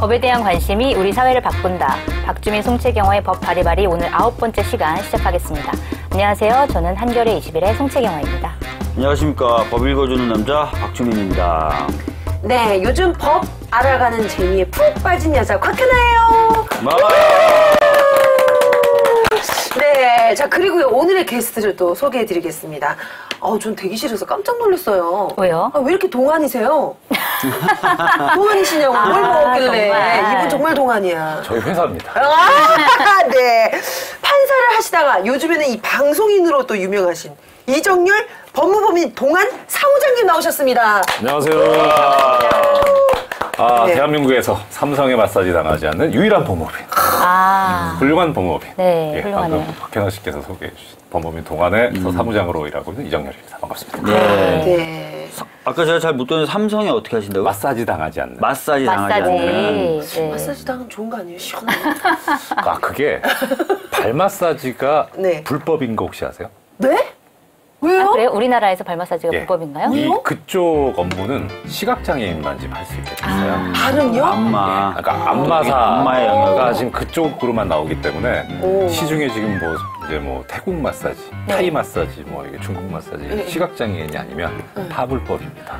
법에 대한 관심이 우리 사회를 바꾼다. 박주민 송채경화의 법 바리바리 오늘 9번째 시간 시작하겠습니다. 안녕하세요. 저는 한겨레 21의 송채경화입니다. 안녕하십니까. 법 읽어주는 남자 박주민입니다. 네, 요즘 법 알아가는 재미에 푹 빠진 여자 곽현아예요. 네, 자 그리고 오늘의 게스트를 또 소개해드리겠습니다. 전 대기실에서 깜짝 놀랐어요. 왜요? 왜 이렇게 동안이세요? 동안이시냐고 뭘 먹었길래. 정말. 이분 정말 동안이야. 저희 회사입니다. 네. 판사를 하시다가 요즘에는 이 방송인으로 또 유명하신 이정열 법무법인 동안 사무장님 나오셨습니다. 안녕하세요. 네. 대한민국에서 삼성의 마사지 당하지 않는 유일한 법무법인. 훌륭한 법무법인. 네, 훌륭하네요. 방금 박현아 씨께서 소개해 주신 법무법인 동안에서 사무장으로 일하고 있는 이정열입니다. 반갑습니다. 네. 아까 제가 잘 못 듣는 삼성이 어떻게 하신다고요? 마사지 당하지 않는. 마사지 당하지 않는. 네. 마사지 당은 좋은 거 아니에요? 시원하게. 그게 발 마사지가 네. 불법인 거 혹시 아세요? 네? 왜요? 그래요? 우리나라에서 발 마사지가 예. 불법인가요? 그쪽 업무는 시각장애인만 지금 할 수 있게 됐어요. 발은요? 안마. 그러니까 안마사가 안마의 영역가 지금 그쪽으로만 나오기 때문에 오. 시중에 지금 이제 태국 마사지, 타이 마사지, 이게 중국 마사지, 시각장애인이 아니면 다 불법입니다.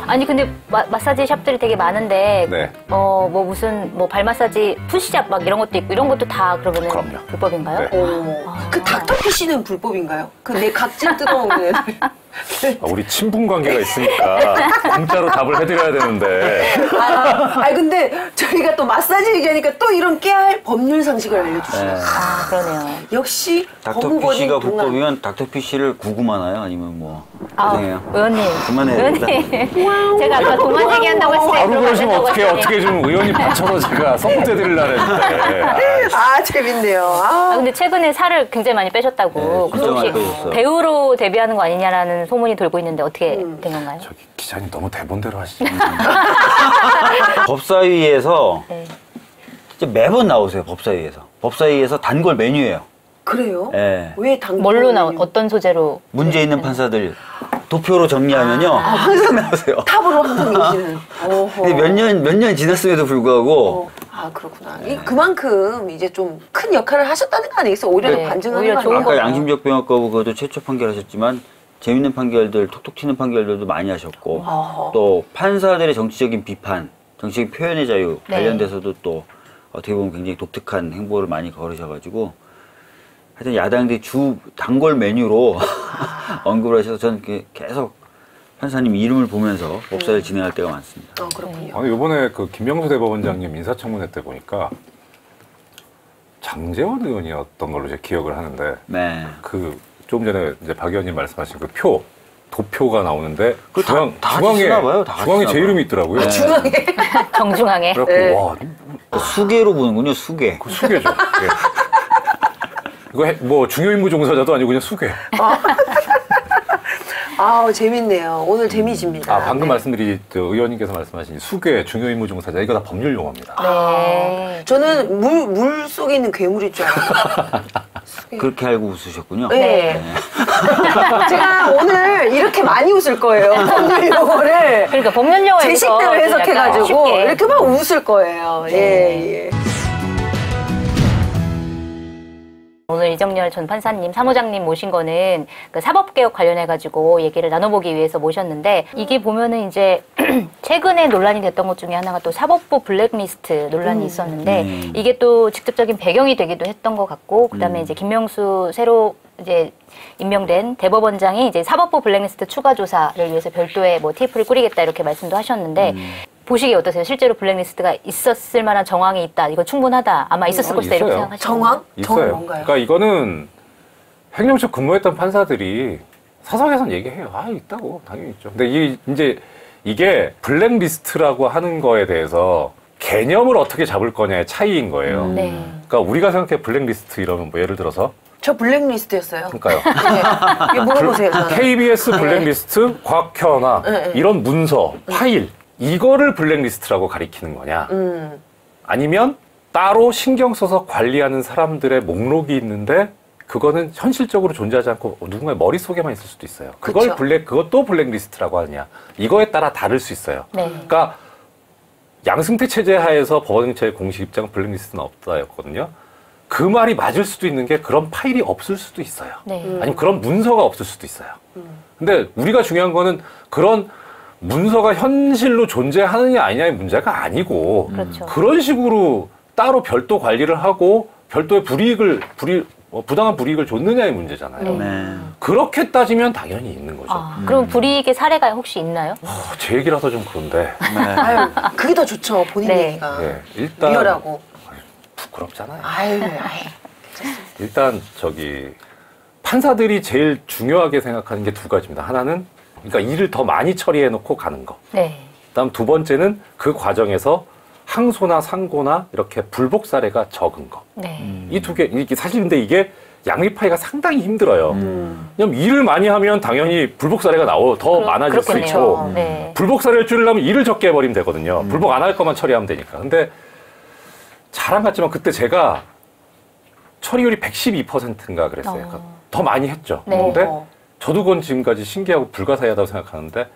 아니 근데 마사지 샵들이 되게 많은데 네. 무슨 발 마사지 푸시잡 막 이런 것도 있고 이런 것도 다 그러면은 그럼요. 불법인가요? 네. 그 닥터피쉬는 불법인가요? 그 내 각질 뜯어먹는 애들. 우리 친분 관계가 있으니까 공짜로 답을 해드려야 되는데 근데 저희가 또 마사지 얘기하니까 또 이런 깨알 법률 상식을 알려주시네요. 네. 그러네요. 역시 법무법인 닥터피쉬가 동안. 불법이면 닥터피쉬를 구금하나요? 아니면 죄송해요. 의원님. 그만해야 의원님. 제가 아까 동안 얘기한다고 했을 때 바로 그러면 안 그러시면 된다고 했더니. 어떻게 좀 의원님 받쳐서 제가 선포해 드리려고 했는데 재밌네요. 근데 최근에 살을 굉장히 많이 빼셨다고. 네, 진짜 혹시 많이 빼셨어요. 배우로 데뷔하는 거 아니냐라는 소문이 돌고 있는데 어떻게 된 건가요? 저기 기자님 너무 대본대로 하시죠. 법사위에서 네. 진짜 매번 나오세요. 법사위에서 단골 메뉴예요. 그래요? 네. 왜 당근? 뭘로 어떤 소재로? 문제 있는 판사들 도표로 정리하면요 항상 나오세요. 탑으로 항상 계시는. 근데 몇 년 지났음에도 불구하고 그렇구나. 그만큼 이제 좀 큰 역할을 하셨다는 거 아니겠어요? 오히려 네, 반증하는 오히려 거 좋은 아니에요? 거. 아까 양심적 병역 거부 그것도 최초 판결하셨지만 재밌는 판결들, 톡톡 튀는 판결들도 많이 하셨고 또 판사들의 정치적인 비판, 정치적인 표현의 자유 네. 관련돼서도 또 어떻게 보면 굉장히 독특한 행보를 많이 걸으셔가지고 하여튼 야당들이 주 단골 메뉴로 언급을 하셔서 저는 계속 판사님 이름을 보면서 법사를 진행할 때가 많습니다. 그렇군요. 이번에 그 김명수 대법원장님 인사청문회 때 보니까 장제원 의원이었던 걸로 제가 기억을 하는데 네. 좀 전에 이제 박 의원님 말씀하신 도표가 나오는데 다 같이 쓰나 봐요. 다 같이 중앙에 쓰나 제 봐요. 이름이 있더라고요. 네. 정중앙에. 그래갖고 와, 수계로 보는군요. 수계. 그 수계죠. 예. 이거 중요임무 종사자도 아니고 그냥 수계. 재밌네요. 오늘 재미집니다. 방금 말씀드린 의원님께서 말씀하신 수계, 중요임무 종사자 이거 다 법률 용어입니다. 네. 저는 물 속에 있는 괴물일 줄 알았어요. 그렇게 알고 웃으셨군요. 네. 제가 오늘 이렇게 많이 웃을 거예요. 법률 용어를. 그러니까 법률 용어에서 제 식대로 해석해가지고 쉽게. 이렇게 막 웃을 거예요. 예. 오늘 이정열 전 판사님, 사무장님 모신 거는 그 사법개혁 관련해가지고 얘기를 나눠보기 위해서 모셨는데 이게 보면은 이제 최근에 논란이 됐던 것 중에 하나가 또 사법부 블랙리스트 논란이 있었는데 이게 또 직접적인 배경이 되기도 했던 것 같고 그다음에 이제 김명수 새로 이제 임명된 대법원장이 이제 사법부 블랙리스트 추가 조사를 위해서 별도의 TF를 꾸리겠다 이렇게 말씀도 하셨는데 보시기에 어떠세요? 실제로 블랙리스트가 있었을 만한 정황이 있다. 이거 충분하다. 아마 있었을 것이다. 이렇게 생각하시나요? 정황? 정황 있어요. 뭔가요? 그러니까 이거는 횡령적 근무했던 판사들이 사석에선 얘기해요. 있다고. 당연히 있죠. 근데 이게 블랙리스트라고 하는 거에 대해서 개념을 어떻게 잡을 거냐의 차이인 거예요. 네. 그러니까 우리가 생각해 블랙리스트 이러면 예를 들어서 저 블랙리스트였어요. 그러니까요. 네. 물어보세요. 저는. KBS 블랙리스트, 곽현아 이런 문서, 파일 이거를 블랙리스트라고 가리키는 거냐 아니면 따로 신경 써서 관리하는 사람들의 목록이 있는데 그거는 현실적으로 존재하지 않고 누군가의 머릿속에만 있을 수도 있어요. 그것도 블랙리스트라고 하느냐 이거에 따라 다를 수 있어요. 네. 그러니까 양승태 체제 하에서 법원행위의 공식 입장 블랙리스트는 없다였거든요. 그 말이 맞을 수도 있는 게 그런 파일이 없을 수도 있어요. 네. 아니면 그런 문서가 없을 수도 있어요. 근데 우리가 중요한 거는 그런 문서가 현실로 존재하느냐 아니냐의 문제가 아니고 그렇죠. 그런 식으로 따로 별도 관리를 하고 별도의 부당한 불이익을 줬느냐의 문제잖아요. 네. 그렇게 따지면 당연히 있는 거죠. 그럼 불이익의 사례가 혹시 있나요? 제 얘기라서 좀 그런데. 아유, 그게 더 좋죠. 본인 네. 얘기가. 네, 일단 리얼하고. 부끄럽잖아요. 아유. 일단 판사들이 제일 중요하게 생각하는 게 두 가지입니다. 하나는 그러니까 일을 더 많이 처리해 놓고 가는 거. 네. 그다음 두 번째는 그 과정에서 항소나 상고나 이렇게 불복 사례가 적은 거. 네. 이 두 개, 이게 사실 근데 이게 양립하기가 상당히 힘들어요. 왜냐면 일을 많이 하면 당연히 불복 사례가 더 많아질 수 그렇겠네요. 있고, 네. 불복 사례를 줄이려면 일을 적게 해버리면 되거든요. 불복 안 할 것만 처리하면 되니까. 근데 자랑 같지만 그때 제가 처리율이 112%인가 그랬어요. 그러니까 더 많이 했죠. 네. 근데 저도 그건 지금까지 신기하고 불가사의하다고 생각하는데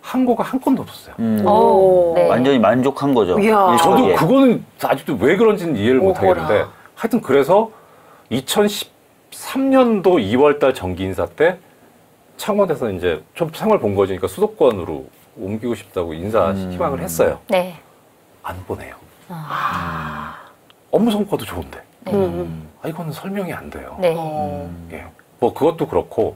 항고가 한 건도 없었어요. 오, 네. 완전히 만족한 거죠. 이야. 저도 일처리에. 그거는 아직도 왜 그런지는 이해를 못 오호라. 하겠는데 하여튼 그래서 2013년도 2월달 정기 인사 때 창원에서 이제 좀 생활 본 거지. 그러니까 수도권으로 옮기고 싶다고 인사 희망을 했어요. 네. 안 보내요. 업무 성과도 좋은데. 네. 이거는 설명이 안 돼요. 네. 예. 뭐 그것도 그렇고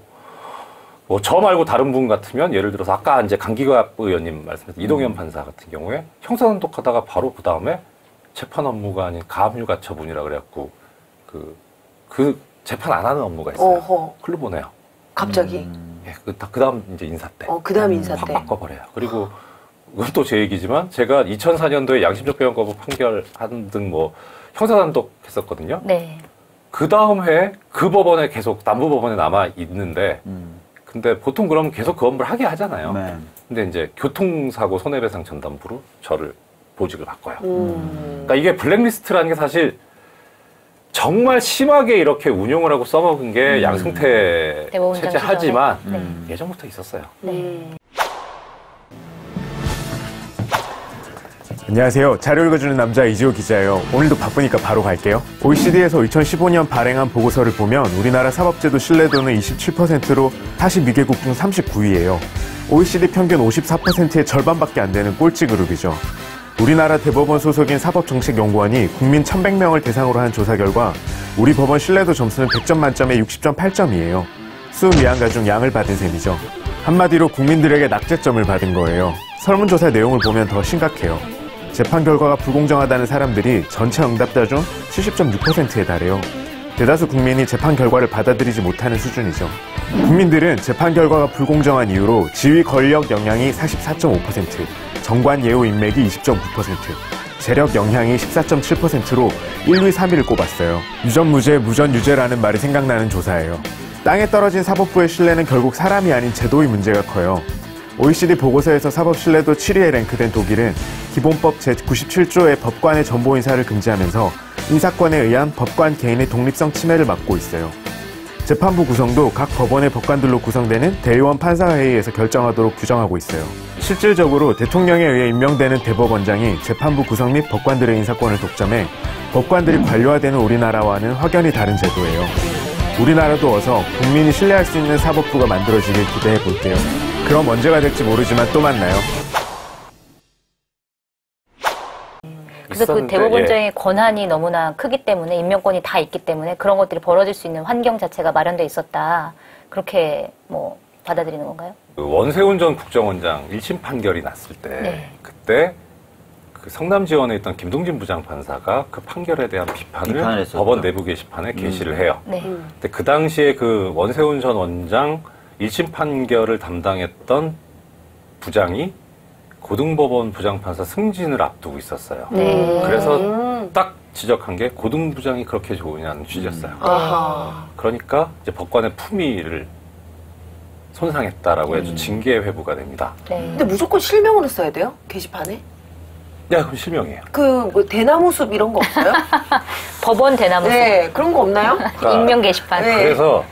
뭐 저 말고 다른 분 같으면 예를 들어서 아까 이제 강기갑 의원님 말씀하신 이동현 판사 같은 경우에 형사단독하다가 바로 그 다음에 재판 업무가 아닌 가압류 가처분이라 그래갖고 그 재판 안 하는 업무가 있어요. 어허. 글로 보내요. 갑자기. 예, 그 다음 이제 인사 때. 그 다음 인사 확 때. 바꿔버려요. 그리고 이건 또 제 얘기지만 제가 2004년도에 양심적 배원 거부 판결하는 등 뭐 형사단독 했었거든요. 네. 그 다음 해에 그 법원에 계속 남부법원에 남아 있는데 근데 보통 그러면 계속 그 업무를 하게 하잖아요. 네. 근데 이제 교통사고 손해배상 전담부로 저를 보직을 바꿔요. 그러니까 이게 블랙리스트라는 게 사실 정말 심하게 이렇게 운용을 하고 써먹은 게 양승태 대법원장 체제 하지만 시절에. 예전부터 있었어요. 안녕하세요. 자료 읽어주는 남자 이지호 기자예요. 오늘도 바쁘니까 바로 갈게요. OECD에서 2015년 발행한 보고서를 보면 우리나라 사법제도 신뢰도는 27%로 42개국 중 39위예요. OECD 평균 54%의 절반밖에 안 되는 꼴찌 그룹이죠. 우리나라 대법원 소속인 사법정책연구원이 국민 1,100명을 대상으로 한 조사 결과 우리 법원 신뢰도 점수는 100점 만점에 60.8점이에요. 수미양가 중 양을 받은 셈이죠. 한마디로 국민들에게 낙제점을 받은 거예요. 설문조사 내용을 보면 더 심각해요. 재판 결과가 불공정하다는 사람들이 전체 응답자 중 70.6%에 달해요. 대다수 국민이 재판 결과를 받아들이지 못하는 수준이죠. 국민들은 재판 결과가 불공정한 이유로 지위 권력 영향이 44.5%, 정관 예우 인맥이 20.9%, 재력 영향이 14.7%로 1, 2, 3위를 꼽았어요. 유전무죄, 무전유죄라는 말이 생각나는 조사예요. 땅에 떨어진 사법부의 신뢰는 결국 사람이 아닌 제도의 문제가 커요. OECD 보고서에서 사법 신뢰도 7위에 랭크된 독일은 기본법 제97조의 법관의 전보 인사를 금지하면서 인사권에 의한 법관 개인의 독립성 침해를 막고 있어요. 재판부 구성도 각 법원의 법관들로 구성되는 대의원 판사회의에서 결정하도록 규정하고 있어요. 실질적으로 대통령에 의해 임명되는 대법원장이 재판부 구성 및 법관들의 인사권을 독점해 법관들이 관료화되는 우리나라와는 확연히 다른 제도예요. 우리나라도 어서 국민이 신뢰할 수 있는 사법부가 만들어지길 기대해 볼게요. 그럼 언제가 될지 모르지만 또 만나요. 그래서 그 대법원장의 권한이 너무나 크기 때문에 임명권이 다 있기 때문에 그런 것들이 벌어질 수 있는 환경 자체가 마련돼 있었다. 그렇게 뭐 받아들이는 건가요? 그 원세훈 전 국정원장 1심 판결이 났을 때 그때 그 성남지원에 있던 김동진 부장판사가 그 판결에 대한 비판을 법원 내부 게시판에 게시를 해요. 근데 그 당시에 그 원세훈 전 원장 1심 판결을 담당했던 부장이 고등법원 부장판사 승진을 앞두고 있었어요. 그래서 딱 지적한 게 고등부장이 그렇게 좋으냐는 취지였어요. 그러니까 이제 법관의 품위를 손상했다라고 해서 징계 회부가 됩니다. 근데 무조건 실명으로 써야 돼요? 게시판에? 야, 그럼 실명이에요. 뭐 대나무숲 이런 거 없어요? 법원 대나무. 네, 그런 거 없나요? 익명 게시판. 네. 그래서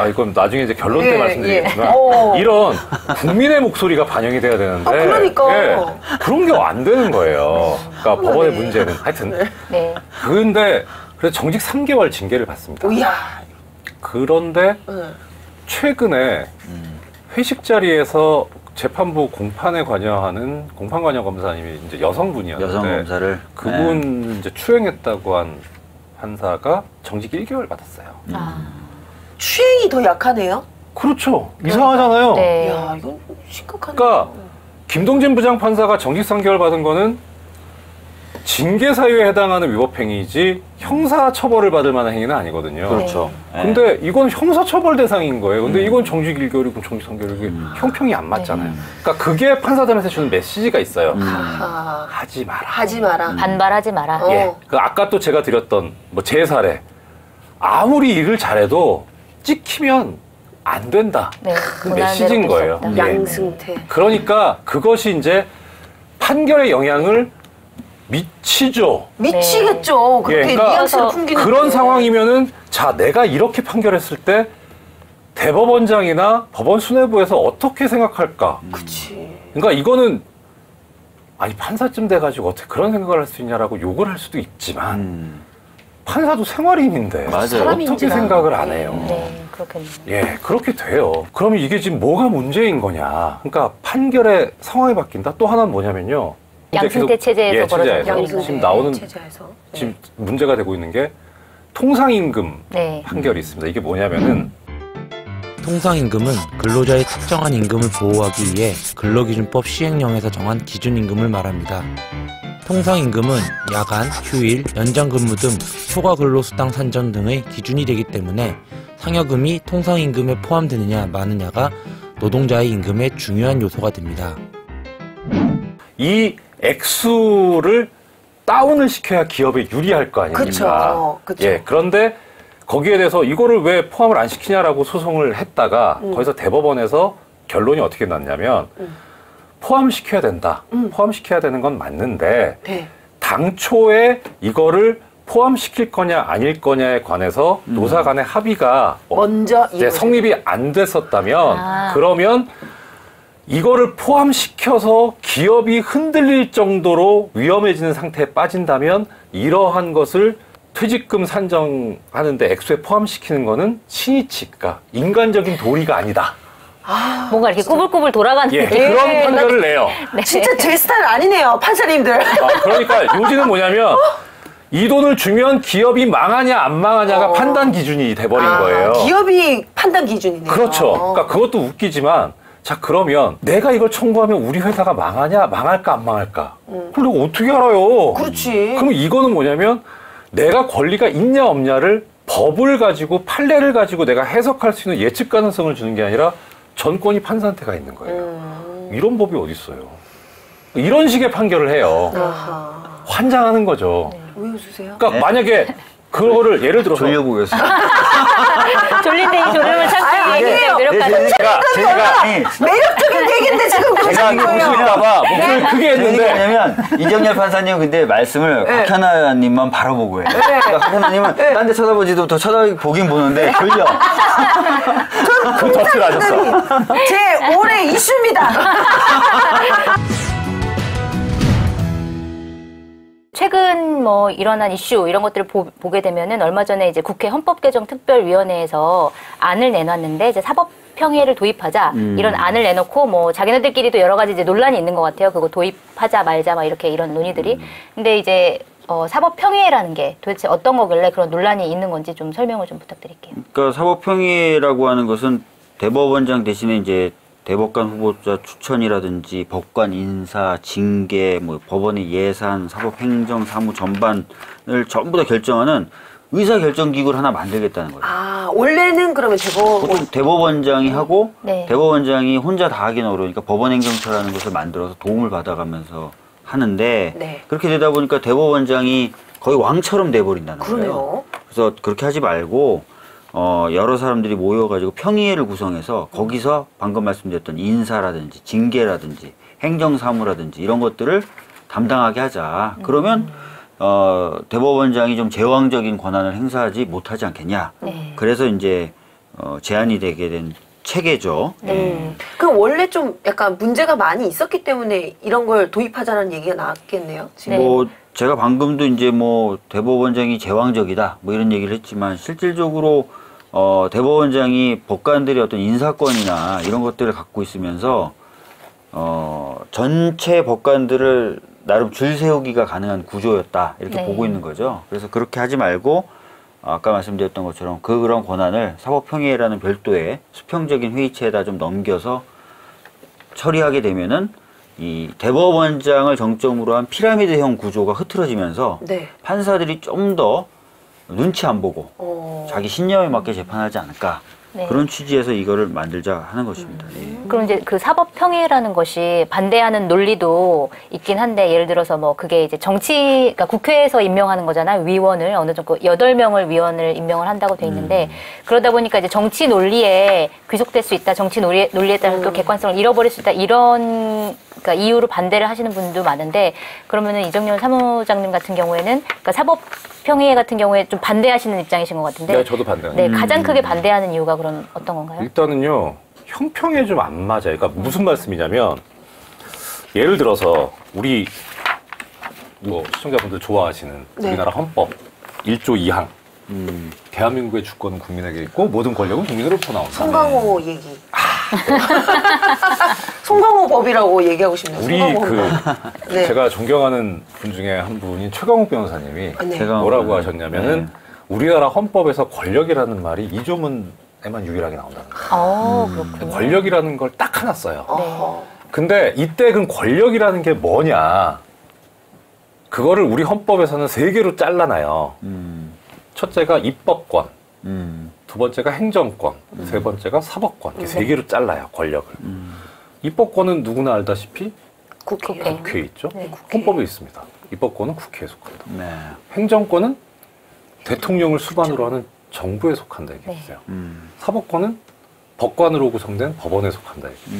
이건 나중에 이제 결론 때 예, 말씀드리겠지만 예. 이런 국민의 목소리가 반영이 돼야 되는데 그러니까. 그런 게 안 되는 거예요. 그러니까 법원의 문제는 하여튼 네. 근데 그래서 정직 3개월 징계를 받습니다. 이야. 그런데 네. 최근에 회식 자리에서 재판부 공판에 관여하는 공판 관여 검사님이 이제 여성분이었는데 여성 검사를 그분 이제 추행했다고 한 판사가 정직 1개월 받았어요. 추행이 더 약하네요. 그렇죠. 이상하잖아요. 네. 이야, 이건 심각하네. 그러니까 김동진 부장판사가 정직 3개월 받은 거는 징계 사유에 해당하는 위법행위이지 형사 처벌을 받을 만한 행위는 아니거든요. 그렇죠. 근데 이건 형사 처벌 대상인 거예요. 근데 이건 정직 1개월이고 정직 3개월이고 형평이 안 맞잖아요. 그러니까 그게 판사들한테 주는 메시지가 있어요. 아하. 하지 마라. 하지 마라. 반발하지 마라. 예. 그 아까 또 제가 드렸던 뭐 제 사례. 아무리 일을 잘해도 찍히면 안 된다. 네. 그 메시지인 거예요. 예. 양승태. 그러니까 그것이 이제 판결에 영향을 미치죠. 미치겠죠. 그렇게 예, 그러니까 뉘앙스를 풍기는 그런 게. 상황이면은 자 내가 이렇게 판결했을 때 대법원장이나 법원 수뇌부에서 어떻게 생각할까? 그치. 그러니까 이거는 아니 판사쯤 돼가지고 어떻게 그런 생각을 할 수 있냐라고 욕을 할 수도 있지만 판사도 생활인인데 맞아요. 어떻게 사람인지라. 생각을 안 해요? 네, 그렇겠네요. 예, 그렇게 돼요. 그러면 이게 지금 뭐가 문제인 거냐? 그러니까 판결의 상황이 바뀐다. 또 하나는 뭐냐면요. 이제 양승태 계속- 체제에서 예, 벌어진 체제에서. 일입니다. 지금 나오는 체제에서. 네. 지금 문제가 되고 있는 게 통상임금 네. 판결이 있습니다. 이게 뭐냐면은 통상임금은 근로자의 특정한 임금을 보호하기 위해 근로기준법 시행령에서 정한 기준임금을 말합니다. 통상임금은 야간, 휴일, 연장근무 등 초과 근로수당 산정 등의 기준이 되기 때문에 상여금이 통상임금에 포함되느냐 마느냐가 노동자의 임금의 중요한 요소가 됩니다. 이 액수를 다운을 시켜야 기업에 유리할 거 아닙니까? 그쵸, 그쵸. 예, 그런데 거기에 대해서 이거를 왜 포함을 안 시키냐라고 소송을 했다가 거기서 대법원에서 결론이 어떻게 났냐면 포함시켜야 된다. 포함시켜야 되는 건 맞는데 네. 당초에 이거를 포함시킬 거냐 아닐 거냐에 관해서 노사 간의 합의가 먼저 이제 성립이 안 됐었다면 아. 그러면 이거를 포함시켜서 기업이 흔들릴 정도로 위험해지는 상태에 빠진다면 이러한 것을 퇴직금 산정하는데 액수에 포함시키는 거는 신이치, 그러니까 인간적인 도리가 아니다. 뭔가 이렇게 꾸불꾸불 돌아가는 예, 느낌. 그런 판결을 내요. 네. 진짜 제 스타일 아니네요, 판사님들. 그러니까 요지는 뭐냐면 이 돈을 주면 기업이 망하냐 안 망하냐가 판단 기준이 돼버린 거예요. 기업이 판단 기준이네요. 그렇죠. 그러니까 그것도 웃기지만 자 그러면 내가 이걸 청구하면 우리 회사가 망하냐 망할까 안 망할까? 그럼 내가 어떻게 알아요? 그렇지. 그럼 이거는 뭐냐면 내가 권리가 있냐 없냐를 법을 가지고 판례를 가지고 내가 해석할 수 있는 예측 가능성을 주는 게 아니라 전권이 판사한테 가 있는 거예요. 이런 법이 어디 있어요? 이런 식의 판결을 해요. 아하. 환장하는 거죠. 왜 웃으세요? 그러니까 만약에 그거를 예를 들어서 졸려보겠습니다. 졸린데 이 졸음을 참기 위해 아니에요. 굉장히 노력하는. 제가 매력적인 얘기인데 지금 제가 그러시는 이거 거예요. 보실까봐 목소리를 크게 왜 했는데 그러냐면 이정열 판사님 근데 말씀을 곽현아님만 바로 보고 해요. 그러니까 곽현아님은 딴 데 쳐다보지도 더 쳐다보긴 보는데 졸려. 그 덫을 하셨어. 제 올해 이슈입니다. 최근 뭐 일어난 이슈 이런 것들을 보게 되면은 얼마 전에 이제 국회 헌법개정특별위원회에서 안을 내놨는데 이제 사법 평의를 도입하자 이런 안을 내놓고 뭐 자기네들끼리도 여러 가지 이제 논란이 있는 것 같아요. 그거 도입하자 말자 막 이렇게 이런 논의들이. 근데 이제 사법 평의라는 게 도대체 어떤 거길래 그런 논란이 있는 건지 좀 설명을 좀 부탁드릴게요. 그러니까 사법평의라고 하는 것은 대법원장 대신에 이제 대법관 후보자 추천이라든지 법관 인사, 징계, 뭐 법원의 예산, 사법행정, 사무 전반을 전부 다 결정하는 의사결정기구를 하나 만들겠다는 거예요. 아, 원래는 그러면 보통 대법원장이 하고 네. 대법원장이 혼자 다 하기는 어려우니까 법원행정처라는 것을 만들어서 도움을 받아가면서 하는데 네. 그렇게 되다 보니까 대법원장이 거의 왕처럼 돼버린다는 거예요. 그러네요. 그래서 그렇게 하지 말고 여러 사람들이 모여가지고 평의회를 구성해서 거기서 방금 말씀드렸던 인사라든지 징계라든지 행정사무라든지 이런 것들을 담당하게 하자. 그러면 대법원장이 좀 제왕적인 권한을 행사하지 못하지 않겠냐. 네. 그래서 이제 제안이 되게 된 체계죠. 그럼 원래 좀 약간 문제가 많이 있었기 때문에 이런 걸 도입하자는 얘기가 나왔겠네요. 지금. 뭐 제가 방금도 이제 뭐 대법원장이 제왕적이다 뭐 이런 얘기를 했지만 실질적으로 대법원장이 법관들의 어떤 인사권이나 이런 것들을 갖고 있으면서 전체 법관들을 나름 줄 세우기가 가능한 구조였다 이렇게 네. 보고 있는 거죠. 그래서 그렇게 하지 말고 아까 말씀드렸던 것처럼 그런 권한을 사법평의회라는 별도의 수평적인 회의체에다 좀 넘겨서 처리하게 되면은 이 대법원장을 정점으로 한 피라미드형 구조가 흐트러지면서 네. 판사들이 좀 더 눈치 안 보고 자기 신념에 맞게 재판하지 않을까 네. 그런 취지에서 이거를 만들자 하는 것입니다. 예. 그럼 이제 그 사법평의라는 것이 반대하는 논리도 있긴 한데 예를 들어서 뭐 그게 이제 그러니까 국회에서 임명하는 거잖아요. 위원을 어느 정도 8명을 위원을 임명을 한다고 돼 있는데 그러다 보니까 이제 정치 논리에 귀속될 수 있다. 정치 논리에 따라서 또 객관성을 잃어버릴 수 있다. 이런 그러니까 이유로 반대를 하시는 분도 많은데 그러면은 이정열 사무장님 같은 경우에는 그러니까 사법평의회 같은 경우에 좀 반대하시는 입장이신 것 같은데 네, 저도 반대합니다. 네, 가장 크게 반대하는 이유가 그럼 어떤 건가요? 일단은요, 형평에 좀 안 맞아요. 그러니까 무슨 말씀이냐면, 예를 들어서, 우리, 뭐, 시청자분들 좋아하시는 네. 우리나라 헌법 1조 2항. 대한민국의 주권은 국민에게 있고, 모든 권력은 국민으로부터 나온다. 송강호 얘기. 송강호 법이라고 얘기하고 싶네요. 우리 송강호 네. 제가 존경하는 분 중에 한 분인 최강욱 변호사님이 네. 제가 뭐라고 하셨냐면은, 우리나라 헌법에서 권력이라는 말이 이조문에만 유일하게 나온다는 거예요. 그렇군요. 권력이라는 걸 딱 하나 써요. 어허. 근데 이때 그 권력이라는 게 뭐냐? 그거를 우리 헌법에서는 3개로 잘라놔요. 첫째가 입법권, 두 번째가 행정권, 세 번째가 사법권. 이렇게 3개로 잘라요, 권력을. 입법권은 누구나 알다시피 국회. 국회에 있죠. 네. 헌법에 있습니다. 입법권은 국회에 속한다. 네. 행정권은 대통령을 수반으로 하는 정부에 속한다 이게 네. 있어요. 사법권은 법관으로 구성된 법원에 속한다 이게.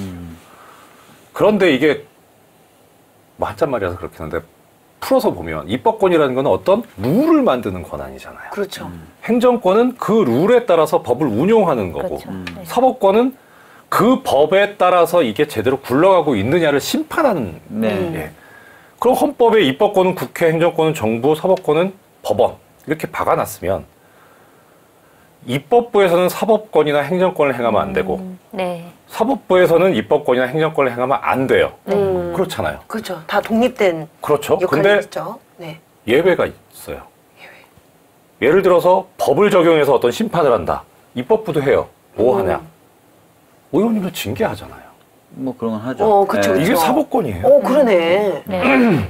그런데 이게 뭐 한자말이라서 그렇긴 한데 풀어서 보면 입법권이라는 건 어떤 룰을 만드는 권한이잖아요. 그렇죠. 행정권은 그 룰에 따라서 법을 운용하는 거고 그렇죠. 네. 사법권은 그 법에 따라서 이게 제대로 굴러가고 있느냐를 심판하는 네. 예. 그럼 헌법에 입법권은 국회, 행정권은 정부, 사법권은 법원 이렇게 박아놨으면 입법부에서는 사법권이나 행정권을 행하면 안 되고 네. 사법부에서는 입법권이나 행정권을 행하면 안 돼요. 그렇잖아요. 그렇죠. 다 독립된 그렇죠. 역할이 근데 있죠. 네. 예외가 있어요. 예를 들어서 법을 적용해서 어떤 심판을 한다. 입법부도 해요. 뭐 하냐? 의원님도 징계하잖아요. 뭐 그런 건 하죠. 그쵸, 네. 그쵸. 이게 사법권이에요. 그러네. 네.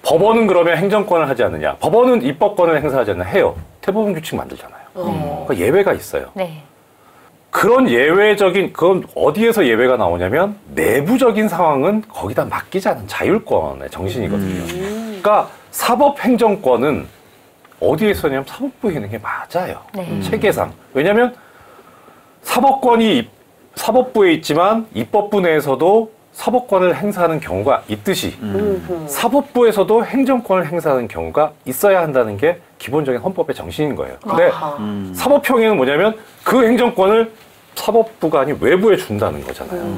법원은 그러면 행정권을 하지 않느냐? 법원은 입법권을 행사하지 않느냐? 해요. 대법원 규칙 만들잖아요. 그러니까 예외가 있어요. 네. 그런 예외적인, 그건 어디에서 예외가 나오냐면 내부적인 상황은 거기다 맡기자는 자율권의 정신이거든요. 그러니까 사법행정권은 어디에 있었냐면 사법부에 있는 게 맞아요. 네. 체계상. 왜냐하면 사법권이 사법부에 있지만 입법부 내에서도 사법권을 행사하는 경우가 있듯이 사법부에서도 행정권을 행사하는 경우가 있어야 한다는 게 기본적인 헌법의 정신인 거예요. 근데 사법평의는 뭐냐면 그 행정권을 사법부가 아닌 외부에 준다는 거잖아요.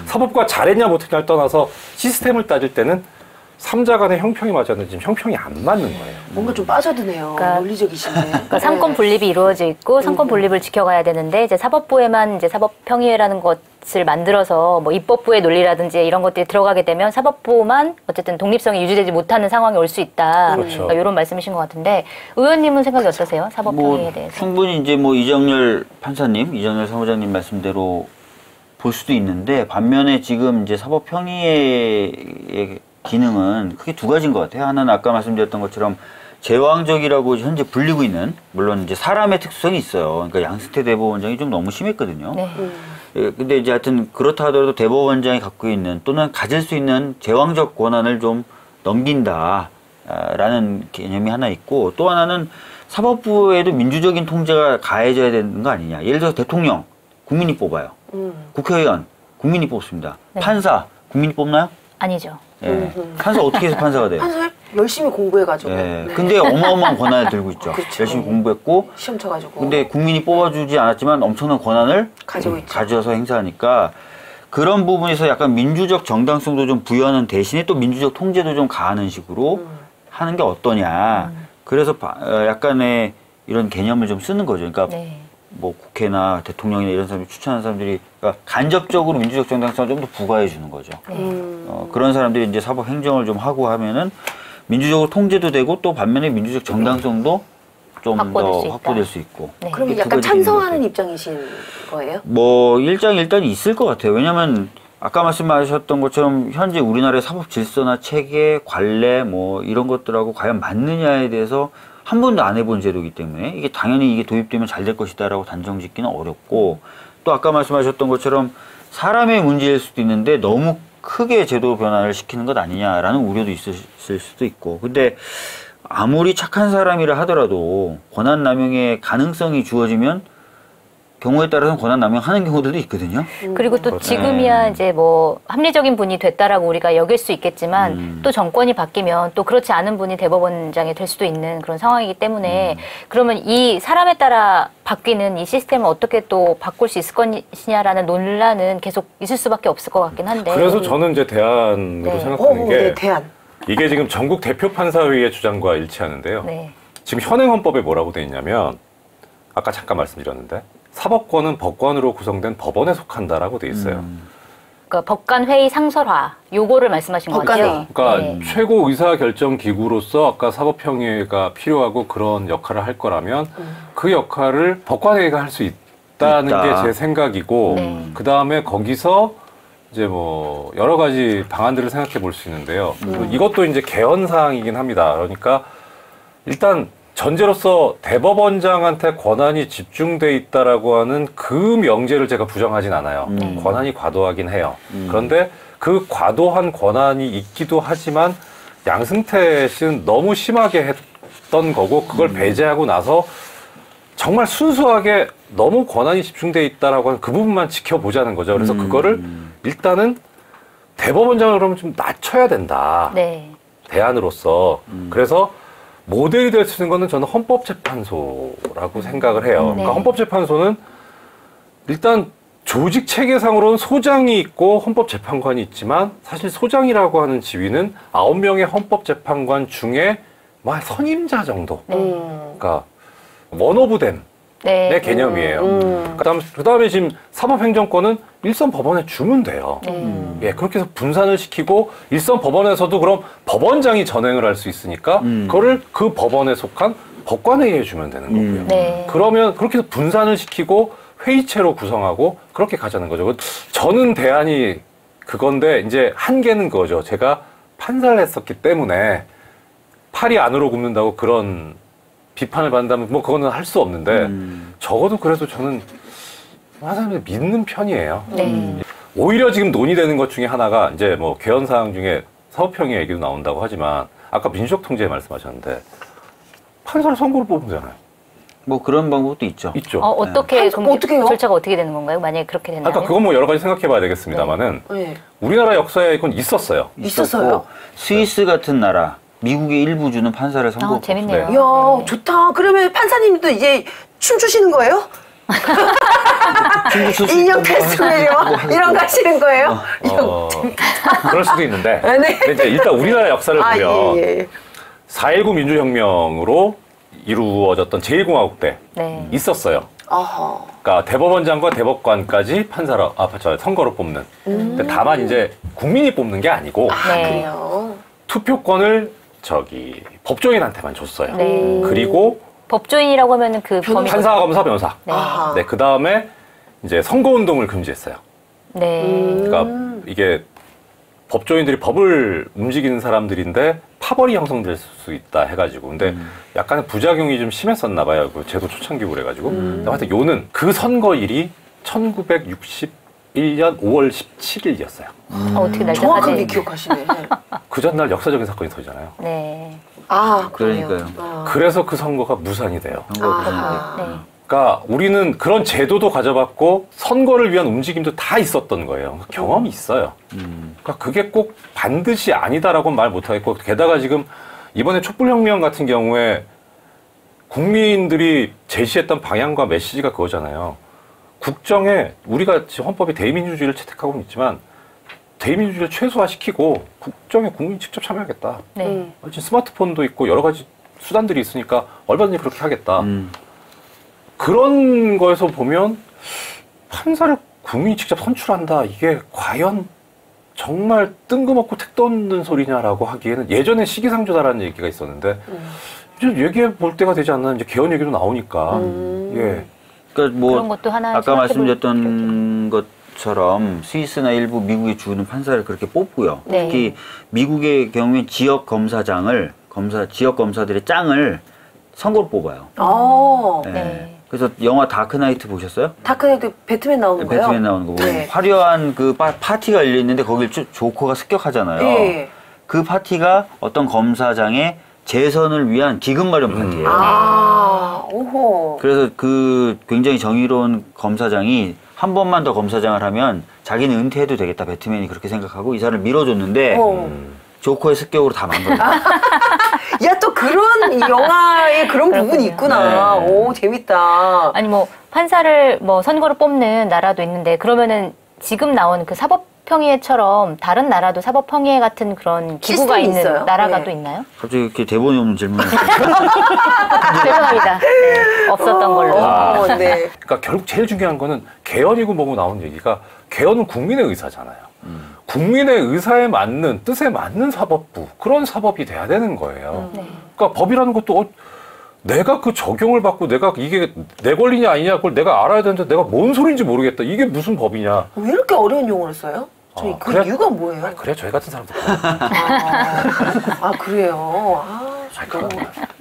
사법부가 잘했냐 못했냐를 떠나서 시스템을 따질 때는 3자 간의 형평이 맞았는데 지금 형평이 안 맞는 거예요. 뭔가 좀 빠져드네요. 그러니까- 논리적이신데. 그러니까 삼권 분립이 이루어져 있고 삼권 분립을 지켜가야 되는데 이제 사법부에만 이제 사법평의회라는 것을 만들어서 뭐 입법부의 논리라든지 이런 것들이 들어가게 되면 사법부만 어쨌든 독립성이 유지되지 못하는 상황이 올 수 있다. 그렇죠. 그러니까 이런 말씀이신 것 같은데 의원님은 생각이 어떠세요? 사법평의에 뭐 대해서? 충분히 이제 뭐 이정열 판사님, 이정열 사무장님 말씀대로 볼 수도 있는데 반면에 지금 이제 사법평의의 기능은 크게 두 가지인 것 같아요. 하나는 아까 말씀드렸던 것처럼 제왕적이라고 현재 불리고 있는, 물론 이제 사람의 특수성이 있어요. 그러니까 양승태 대법원장이 좀 너무 심했거든요. 네. 예, 근데 이제 하여튼 그렇다 하더라도 대법원장이 갖고 있는 또는 가질 수 있는 제왕적 권한을 좀 넘긴다라는 개념이 하나 있고, 또 하나는 사법부에도 민주적인 통제가 가해져야 되는 거 아니냐. 예를 들어서 대통령 국민이 뽑아요. 국회의원 국민이 뽑습니다. 네. 판사 국민이 뽑나요? 아니죠. 예. 판사 어떻게 해서 판사가 돼요? 판사 열심히 공부해가지고. 예. 네. 근데 어마어마한 권한을 들고 있죠. 그렇죠. 열심히 공부했고, 시험 쳐가지고. 근데 국민이 뽑아주지 않았지만 엄청난 권한을 가지고 있죠. 가져서 행사하니까 그런 부분에서 약간 민주적 정당성도 좀 부여하는 대신에 또 민주적 통제도 좀 가하는 식으로 하는 게 어떠냐. 그래서 약간의 이런 개념을 좀 쓰는 거죠. 그러니까 네. 뭐 국회나 대통령이나 이런 사람들이 추천하는 사람들이 그러니까 간접적으로 민주적 정당성을 좀 더 부과해 주는 거죠. 그런 사람들이 이제 사법 행정을 좀 하고 하면은 민주적으로 통제도 되고 또 반면에 민주적 정당성도 좀 더 확보될 수 있고. 네. 그럼 이게 약간 두 가지 찬성하는 있는 입장이신 거예요? 뭐 일장일단이 있을 것 같아요. 왜냐하면 아까 말씀하셨던 것처럼 현재 우리나라의 사법 질서나 체계, 관례 뭐 이런 것들하고 과연 맞느냐에 대해서 한 번도 안 해본 제도이기 때문에 이게 당연히 이게 도입되면 잘 될 것이다라고 단정짓기는 어렵고 또 아까 말씀하셨던 것처럼 사람의 문제일 수도 있는데 너무 크게 제도 변화를 시키는 것 아니냐라는 우려도 있을 수도 있고 근데 아무리 착한 사람이라 하더라도 권한 남용의 가능성이 주어지면 경우에 따라서는 권한 남용하는 경우들도 있거든요. 그리고 또 그렇죠. 지금이야 이제 뭐 합리적인 분이 됐다라고 우리가 여길 수 있겠지만 또 정권이 바뀌면 또 그렇지 않은 분이 대법원장이 될 수도 있는 그런 상황이기 때문에 그러면 이 사람에 따라 바뀌는 이 시스템을 어떻게 또 바꿀 수 있을 것이냐라는 논란은 계속 있을 수밖에 없을 것 같긴 한데. 그래서 저는 이제 대안으로 네. 생각하는 게 네, 대안. 이게 지금 전국 대표 판사회의의 주장과 일치하는데요. 네. 지금 현행 헌법에 뭐라고 돼 있냐면 아까 잠깐 말씀드렸는데 사법권은 법관으로 구성된 법원에 속한다라고 돼 있어요. 그러니까 법관 회의 상설화 요거를 말씀하신 법관 거죠. 회의. 그러니까 네. 최고 의사 결정 기구로서 아까 사법평의가 필요하고 그런 역할을 할 거라면 그 역할을 법관회의가 할 수 있다는 있다. 게 제 생각이고 네. 그 다음에 거기서 이제 뭐 여러 가지 방안들을 생각해 볼 수 있는데요. 이것도 이제 개헌 사항이긴 합니다. 그러니까 일단 전제로서 대법원장한테 권한이 집중돼 있다라고 하는 그 명제를 제가 부정하진 않아요. 권한이 과도하긴 해요. 그런데 그 과도한 권한이 있기도 하지만 양승태 씨는 너무 심하게 했던 거고 그걸 배제하고 나서 정말 순수하게 너무 권한이 집중돼 있다라고 하는 그 부분만 지켜보자는 거죠. 그래서 그거를 일단은 대법원장을 그러면 좀 낮춰야 된다. 네. 대안으로서. 그래서 모델이 될 수 있는 거는 저는 헌법재판소라고 생각을 해요. 네. 그러니까 헌법재판소는 일단 조직 체계상으로는 소장이 있고 헌법재판관이 있지만 사실 소장이라고 하는 지위는 9명의 헌법재판관 중에 막 선임자 정도. 그러니까 원오브댐의 네. 개념이에요. 그다음에 지금 사법행정권은 일선 법원에 주면 돼요. 예, 그렇게 해서 분산을 시키고 일선 법원에서도 그럼 법원장이 전행을 할 수 있으니까 그거를 그 법원에 속한 법관회의에 주면 되는 거고요. 네. 그러면 그렇게 해서 분산을 시키고 회의체로 구성하고 그렇게 가자는 거죠. 저는 대안이 그건데 이제 한계는 그거죠. 제가 판사를 했었기 때문에 팔이 안으로 굽는다고 그런 비판을 받는다면 뭐 그거는 할 수 없는데 적어도 그래도 저는 사람을 믿는 편이에요. 네. 오히려 지금 논의되는 것 중에 하나가 이제 뭐 개헌 사항 중에 사법평의 얘기도 나온다고 하지만 아까 민주적 통제 말씀하셨는데 판사를 선거로 뽑으면 되잖아요. 뭐 그런 방법도 있죠. 있죠. 어떻게 그럼 어떻게 해요? 절차가 어떻게 되는 건가요? 만약에 그렇게 된다면? 아까 그건 뭐 여러 가지 생각해봐야 되겠습니다만은 네. 우리나라 역사에 이건 있었어요. 있었어요? 스위스 같은 나라, 미국의 일부 주는 판사를 선거. 재밌네요. 네. 이야, 네. 좋다. 그러면 판사님도 이제 춤추시는 거예요? 인형 테스트를 이런 거 하시는 거예요? 그럴 수도 있는데. 네. 근데 이제 일단 우리나라 역사를 아, 보면 예, 예. 4.19 민주혁명으로 이루어졌던 제1공화국 때 네. 있었어요. 어허. 그러니까 대법원장과 대법관까지 판사로, 선거로 뽑는. 근데 다만 이제 국민이 뽑는 게 아니고 네. 그래요. 투표권을 법조인한테만 줬어요. 네. 그리고 법조인이라고 하면은 그 범위 판사, 검사, 변호사. 네. 아하. 네, 그 다음에 이제 선거운동을 금지했어요. 네. 그러니까 이게 법조인들이 법을 움직이는 사람들인데 파벌이 형성될 수 있다 해가지고 근데 약간의 부작용이 좀 심했었나 봐요. 그 제도 초창기고 그래가지고 근데 하여튼 요는 그 선거일이 1961년 5월 17일이었어요. 어떻게 날짜까지? 정확하게 기억하시네. 그 전날 역사적인 사건이 터지잖아요. 네. 아, 그러네요. 그러니까요. 아. 그래서 그 선거가 무산이 돼요. 선거 아하. 네. 그러니까 우리는 그런 제도도 가져봤고 선거를 위한 움직임도 다 있었던 거예요. 경험이 있어요. 그러니까 그게 꼭 반드시 아니다라고는 말 못하겠고 게다가 지금 이번에 촛불혁명 같은 경우에 국민들이 제시했던 방향과 메시지가 그거잖아요. 국정에 우리가 지금 헌법에 대의민주주의를 채택하고는 있지만 대의민주주의를 최소화시키고 국정에 국민이 직접 참여하겠다. 네. 지금 스마트폰도 있고 여러 가지 수단들이 있으니까 얼마든지 그렇게 하겠다. 그런 거에서 보면 판사를 국민이 직접 선출한다. 이게 과연 정말 뜬금없고 택도 없는 소리냐라고 하기에는 예전에 시기상조다라는 얘기가 있었는데 이제 얘기해 볼 때가 되지 않나. 이제 개헌 얘기도 나오니까. 예. 그러니까 뭐 그런 것도 하나 아까 생각해 볼 말씀드렸던 것처럼 스위스나 일부 미국이 주는 판사를 그렇게 뽑고요. 네. 특히 미국의 경우에 지역 검사장을 지역 검사들의 짱을 선거로 뽑아요. 어. 네. 네. 그래서 영화 다크나이트 보셨어요? 다크나이트 배트맨 나오는 거예요? 배트맨 나오는 거. 네. 화려한 그 파티가 열려 있는데 거길 조커가 습격하잖아요. 예. 그 파티가 어떤 검사장의 재선을 위한 기금 마련 파티예요. 아, 오호. 그래서 그 굉장히 정의로운 검사장이 한 번만 더 검사장을 하면 자기는 은퇴해도 되겠다. 배트맨이 그렇게 생각하고 이 사람을 밀어줬는데 조커의 습격으로 다 망가졌어요. 야, 또 그런 영화에 그런 부분이 있구나. 네. 오, 재밌다. 아니 뭐 판사를 뭐 선거로 뽑는 나라도 있는데 그러면은 지금 나온 그 사법평의회처럼 다른 나라도 사법평의회 같은 그런 기구가 시스템이 있는 있어요? 나라가 네. 또 있나요? 갑자기 이렇게 대본이 없는 질문을 죄송합니다. 네, 없었던 걸로. 어, 네. 그러니까 결국 제일 중요한 거는 개헌이고 뭐고 나온 얘기가 개헌은 국민의 의사잖아요. 국민의 의사에 맞는 뜻에 맞는 사법부 그런 사법이 돼야 되는 거예요. 네. 그러니까 법이라는 것도 내가 그 적용을 받고 내가 이게 내 권리냐 아니냐 그걸 내가 알아야 되는데 내가 뭔 소리인지 모르겠다. 이게 무슨 법이냐. 왜 이렇게 어려운 용어를 써요? 저희 아, 그 그래? 이유가 뭐예요? 그래 저희 같은 사람들 아, 그래요? 너무,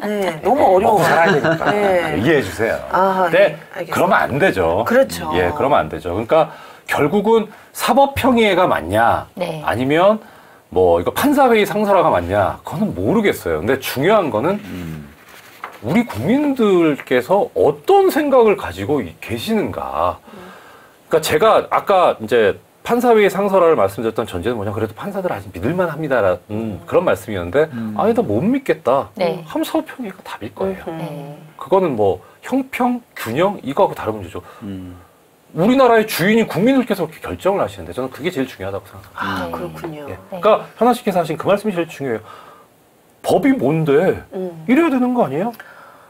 네, 너무 먹고 어려워. 살아야 되니까 네. 이해해 주세요. 아, 근데 네, 알겠습니다. 그러면 안 되죠. 그렇죠. 예, 그러면 안 되죠. 그러니까 결국은 사법평의회가 맞냐, 네. 아니면 뭐 이거 판사회의 상설화가 맞냐, 그거는 모르겠어요. 근데 중요한 거는 우리 국민들께서 어떤 생각을 가지고 계시는가. 그러니까 제가 아까 이제 판사회의 상설화를 말씀드렸던 전제는 뭐냐, 그래도 판사들 아직 믿을만 합니다라는 그런 말씀이었는데, 아니, 나 못 믿겠다. 네. 하면 사법평의회가 답일 거예요. 네. 그거는 뭐 형평, 균형 이거하고 다른 문제죠. 우리나라의 주인인 국민들께서 그렇게 결정을 하시는데 저는 그게 제일 중요하다고 생각합니다. 아, 네. 그렇군요. 예. 그러니까 현아 씨께서 하신 그 말씀이 제일 중요해요. 법이 뭔데 이래야 되는 거 아니에요?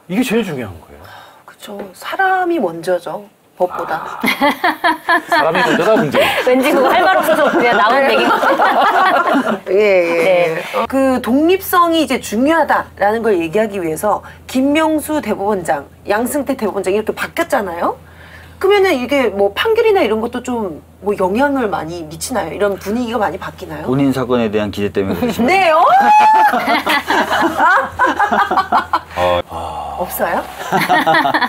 이게 제일 중요한 거예요. 그렇죠. 사람이 먼저죠. 법보다. 사람이 먼저다 문제. 왠지 그거 할 말 없어서 그냥 나온 얘기. 예, 예. 네. 그 독립성이 이제 중요하다라는 걸 얘기하기 위해서 김명수 대법원장, 양승태 대법원장 이렇게 바뀌었잖아요. 그러면은 이게 뭐 판결이나 이런 것도 좀 뭐 영향을 많이 미치나요? 이런 분위기가 많이 바뀌나요? 본인 사건에 대한 기대 때문에 그러시면 네, 없어요?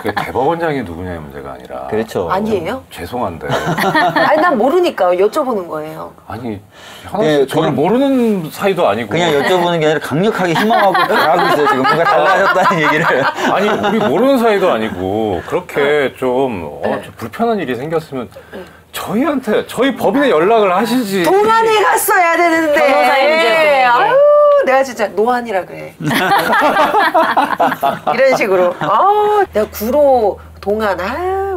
그 대법원장이 누구냐의 문제가 아니라. 그렇죠. 아니에요? 죄송한데. 아니, 난 모르니까 여쭤보는 거예요. 아니, 현아 씨, 네, 저를 모르는 사이도 아니고. 그냥 여쭤보는 게 아니라 강력하게 희망하고 하고 있어요. 지금 뭔가 달라졌다는 얘기를. 아니, 우리 모르는 사이도 아니고, 그렇게 좀 불편한 일이 생겼으면, 저희 법인에 연락을 하시지. 동안에 갔어야 되는데. 변호사의 문제였군요. 아유, 내가 진짜 노안이라 그래. 이런 식으로. 내가 구로 동안,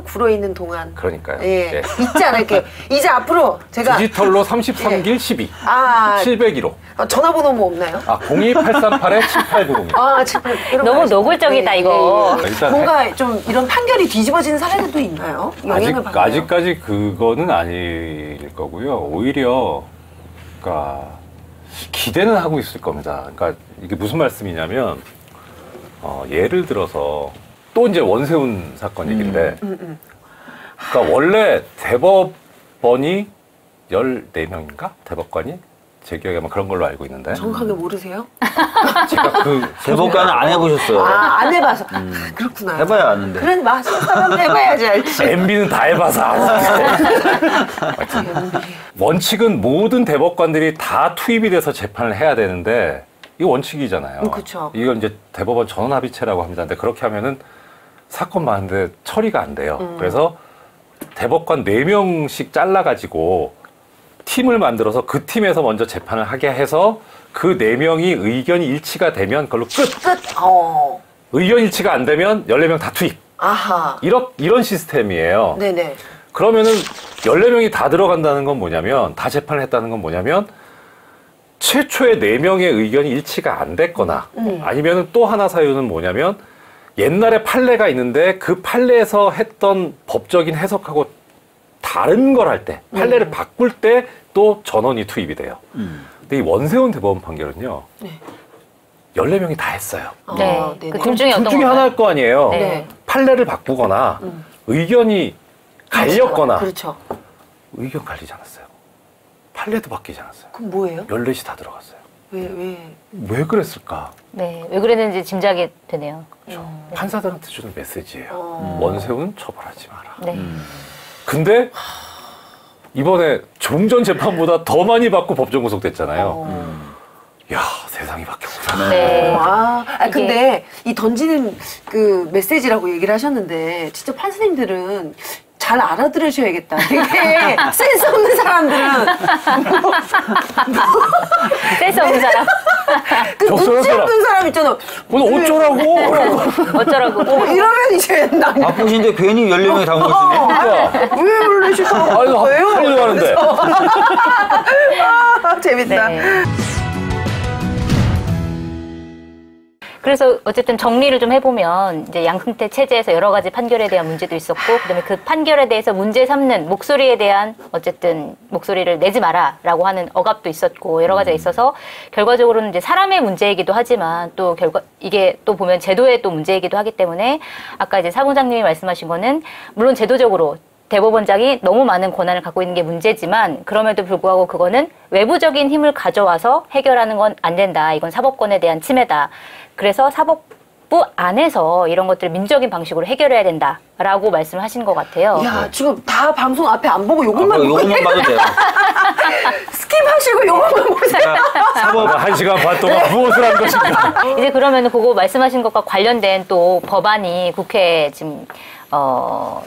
구로에 있는 동안. 그러니까요. 예. 예. 잊지 않을게요. 이제 앞으로 제가. 디지털로 33길 12. 701호. 전화번호 뭐 없나요? 02838-7890. 78. 너무 노골적이다, 이거. 일단 뭔가 좀 이런 판결이 뒤집어지는 사례들도 있나요? 영향을 받나요? 아직까지 그거는 아닐 거고요. 오히려, 그러니까, 기대는 하고 있을 겁니다. 그러니까 이게 무슨 말씀이냐면, 예를 들어서, 또 이제 원세훈 사건 얘기인데, 그러니까 원래 대법원이 14명인가? 대법관이? 제 기억에 아마 그런 걸로 알고 있는데. 정확하게 모르세요? 제가 대법관은 안 해보셨어요. 안 해봐서. 그렇구나. 해봐야 아는데. 그래, 사람 해봐야지 알지. MB는 다 해봐서 원칙은 모든 대법관들이 다 투입이 돼서 재판을 해야 되는데 이거 원칙이잖아요. 그쵸. 이걸 이제 대법원 전원합의체라고 합니다. 근데 그렇게 하면은 사건 많은데 처리가 안 돼요. 그래서 대법관 4명씩 잘라가지고 팀을 만들어서 그 팀에서 먼저 재판을 하게 해서 그 4명이 의견이 일치가 되면 그걸로 끝! 의견 일치가 안 되면 14명 다 투입. 아하. 이런 시스템이에요. 네네. 그러면은 14명이 다 들어간다는 건 뭐냐면, 다 재판을 했다는 건 뭐냐면, 최초의 4명의 의견이 일치가 안 됐거나, 아니면은 또 하나 사유는 뭐냐면, 옛날에 판례가 있는데 그 판례에서 했던 법적인 해석하고 다른 걸 할 때, 판례를 바꿀 때 또 전원이 투입이 돼요. 근데 이 원세훈 대법원 판결은요, 14명이 다 했어요. 네. 네네. 그 둘 중에 어떤 둘 중에 건가요? 하나일 거 아니에요. 네. 판례를 바꾸거나, 의견이 갈렸거나, 그렇죠. 의견 갈리지 않았어요. 판례도 바뀌지 않았어요. 그럼 뭐예요? 14이 다 들어갔어요. 왜? 왜 그랬을까? 네. 왜 그랬는지 짐작이 되네요. 판사들한테 주는 메시지예요. 원세훈 처벌하지 마라. 네. 근데 이번에 종전 재판보다 더 많이 받고 법정 구속됐잖아요. 야, 세상이 바뀌었구나. 네. 근데 이 던지는 그 메시지라고 얘기를 하셨는데 진짜 판사님들은 잘 알아들으셔야겠다. 되게 센스 없는 사람들은 센스 없는 사람. 그 적절한 눈치 사람. 없는 사람 있잖아. 오늘 어쩌라고? 어쩌라고. 이러면 이제 나 바쁘신데 괜히 14명이 다 모시네. 그러니까. 왜 놀라시고 아니, 할 일도 하는데. 재밌다. 네. 그래서 어쨌든 정리를 좀 해보면 이제 양승태 체제에서 여러 가지 판결에 대한 문제도 있었고 그다음에 그 판결에 대해서 문제 삼는 목소리에 대한 어쨌든 목소리를 내지 마라라고 하는 억압도 있었고 여러 가지가 있어서 결과적으로는 이제 사람의 문제이기도 하지만 또 이게 또 보면 제도의 또 문제이기도 하기 때문에 아까 이제 사무장님이 말씀하신 거는 물론 제도적으로 대법원장이 너무 많은 권한을 갖고 있는 게 문제지만 그럼에도 불구하고 그거는 외부적인 힘을 가져와서 해결하는 건 안 된다. 이건 사법권에 대한 침해다. 그래서 사법부 안에서 이런 것들을 민주적인 방식으로 해결해야 된다라고 말씀을 하신 것 같아요. 야, 지금 다 방송 앞에 안 보고 요것만 보고 요것만 봐도 돼요. 스킵하시고 요것만 보세요. 사법 1시간 반 동안 무엇을 한 것인가? 이제 그러면은 그거 말씀하신 것과 관련된 또 법안이 국회에 지금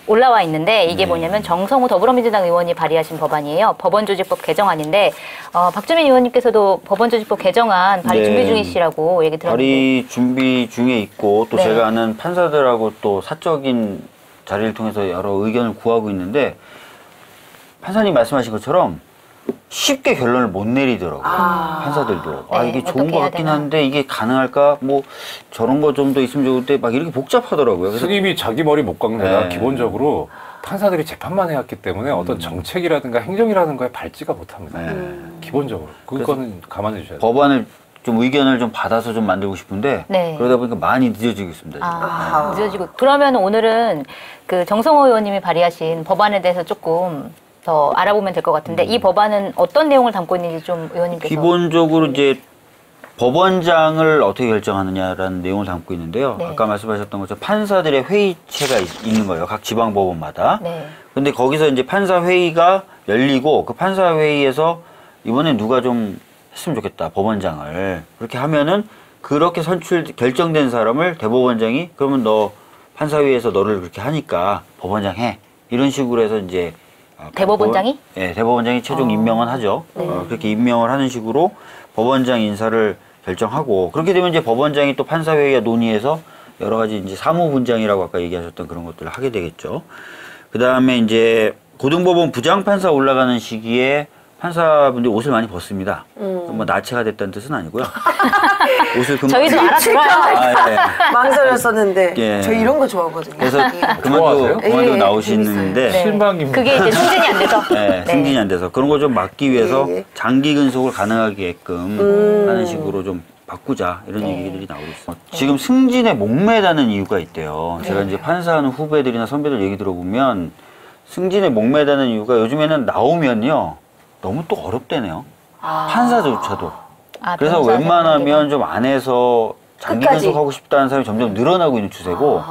올라와 있는데 이게 뭐냐면 정성호 더불어민주당 의원이 발의하신 법안이에요. 법원조직법 개정안인데 박주민 의원님께서도 법원조직법 개정안 발의 네. 준비 중이시라고 얘기 들었는데 발의 준비 중에 있고 또 네. 제가 아는 판사들하고 또 사적인 자리를 통해서 여러 의견을 구하고 있는데 판사님 말씀하신 것처럼 쉽게 결론을 못 내리더라고요. 판사들도. 네, 이게 좋은 어떻게 것 해야 같긴 되나? 한데 이게 가능할까? 뭐 저런 거 좀 더 있으면 좋은데 막 이렇게 복잡하더라고요. 그래서 스님이 자기 머리 못 깎는 데가 네. 기본적으로 판사들이 재판만 해왔기 때문에 어떤 정책이라든가 행정이라든가에 밟지가 못합니다. 기본적으로. 그거는 감안해 주셔야 돼요. 법안을 좀 의견을 좀 받아서 좀 만들고 싶은데 네. 그러다 보니까 많이 늦어지고 있습니다. 지금. 늦어지고 그러면 오늘은 그 정성호 의원님이 발의하신 법안에 대해서 조금 더 알아보면 될 것 같은데 이 법안은 어떤 내용을 담고 있는지 좀 의원님께서 기본적으로 이제 법원장을 어떻게 결정하느냐라는 내용을 담고 있는데요. 네. 아까 말씀하셨던 것처럼 판사들의 회의체가 있는 거예요. 각 지방법원마다. 네. 근데 거기서 이제 판사 회의가 열리고 그 판사 회의에서 이번에 누가 좀 했으면 좋겠다. 법원장을. 그렇게 하면은 그렇게 결정된 사람을 대법원장이 그러면 너 판사회의에서 너를 그렇게 하니까 법원장 해. 이런 식으로 해서 이제 대법원장이? 네, 대법원장이 최종 임명은 하죠. 그렇게 임명을 하는 식으로 법원장 인사를 결정하고 그렇게 되면 이제 법원장이 또 판사회의와 논의해서 여러 가지 이제 사무분장이라고 아까 얘기하셨던 그런 것들을 하게 되겠죠. 그 다음에 이제 고등법원 부장판사 올라가는 시기에 판사분들이 옷을 많이 벗습니다. 뭐 나체가 됐다는 뜻은 아니고요. 옷을 저희도 알아들어요. 망설였었는데 예. 저 이런 거 좋아하거든요. 그래서 좋아하세요? 그만두고 예, 나오시는데 네. 실망입니다. 그게 이제 승진이 안 돼서 네, 승진이 안 돼서 그런 거 좀 막기 위해서 예. 장기 근속을 가능하게끔 하는 식으로 좀 바꾸자 이런 네. 얘기들이 나오고 있어요. 지금 승진에 목매다는 이유가 있대요. 제가 이제 판사하는 후배들이나 선배들 얘기 들어보면 승진에 목매다는 이유가 요즘에는 나오면요 너무 또 어렵대네요. 판사조차도. 그래서 변호사 웬만하면 좀 안에서 장기 끝까지. 근속하고 싶다는 사람이 점점 늘어나고 있는 추세고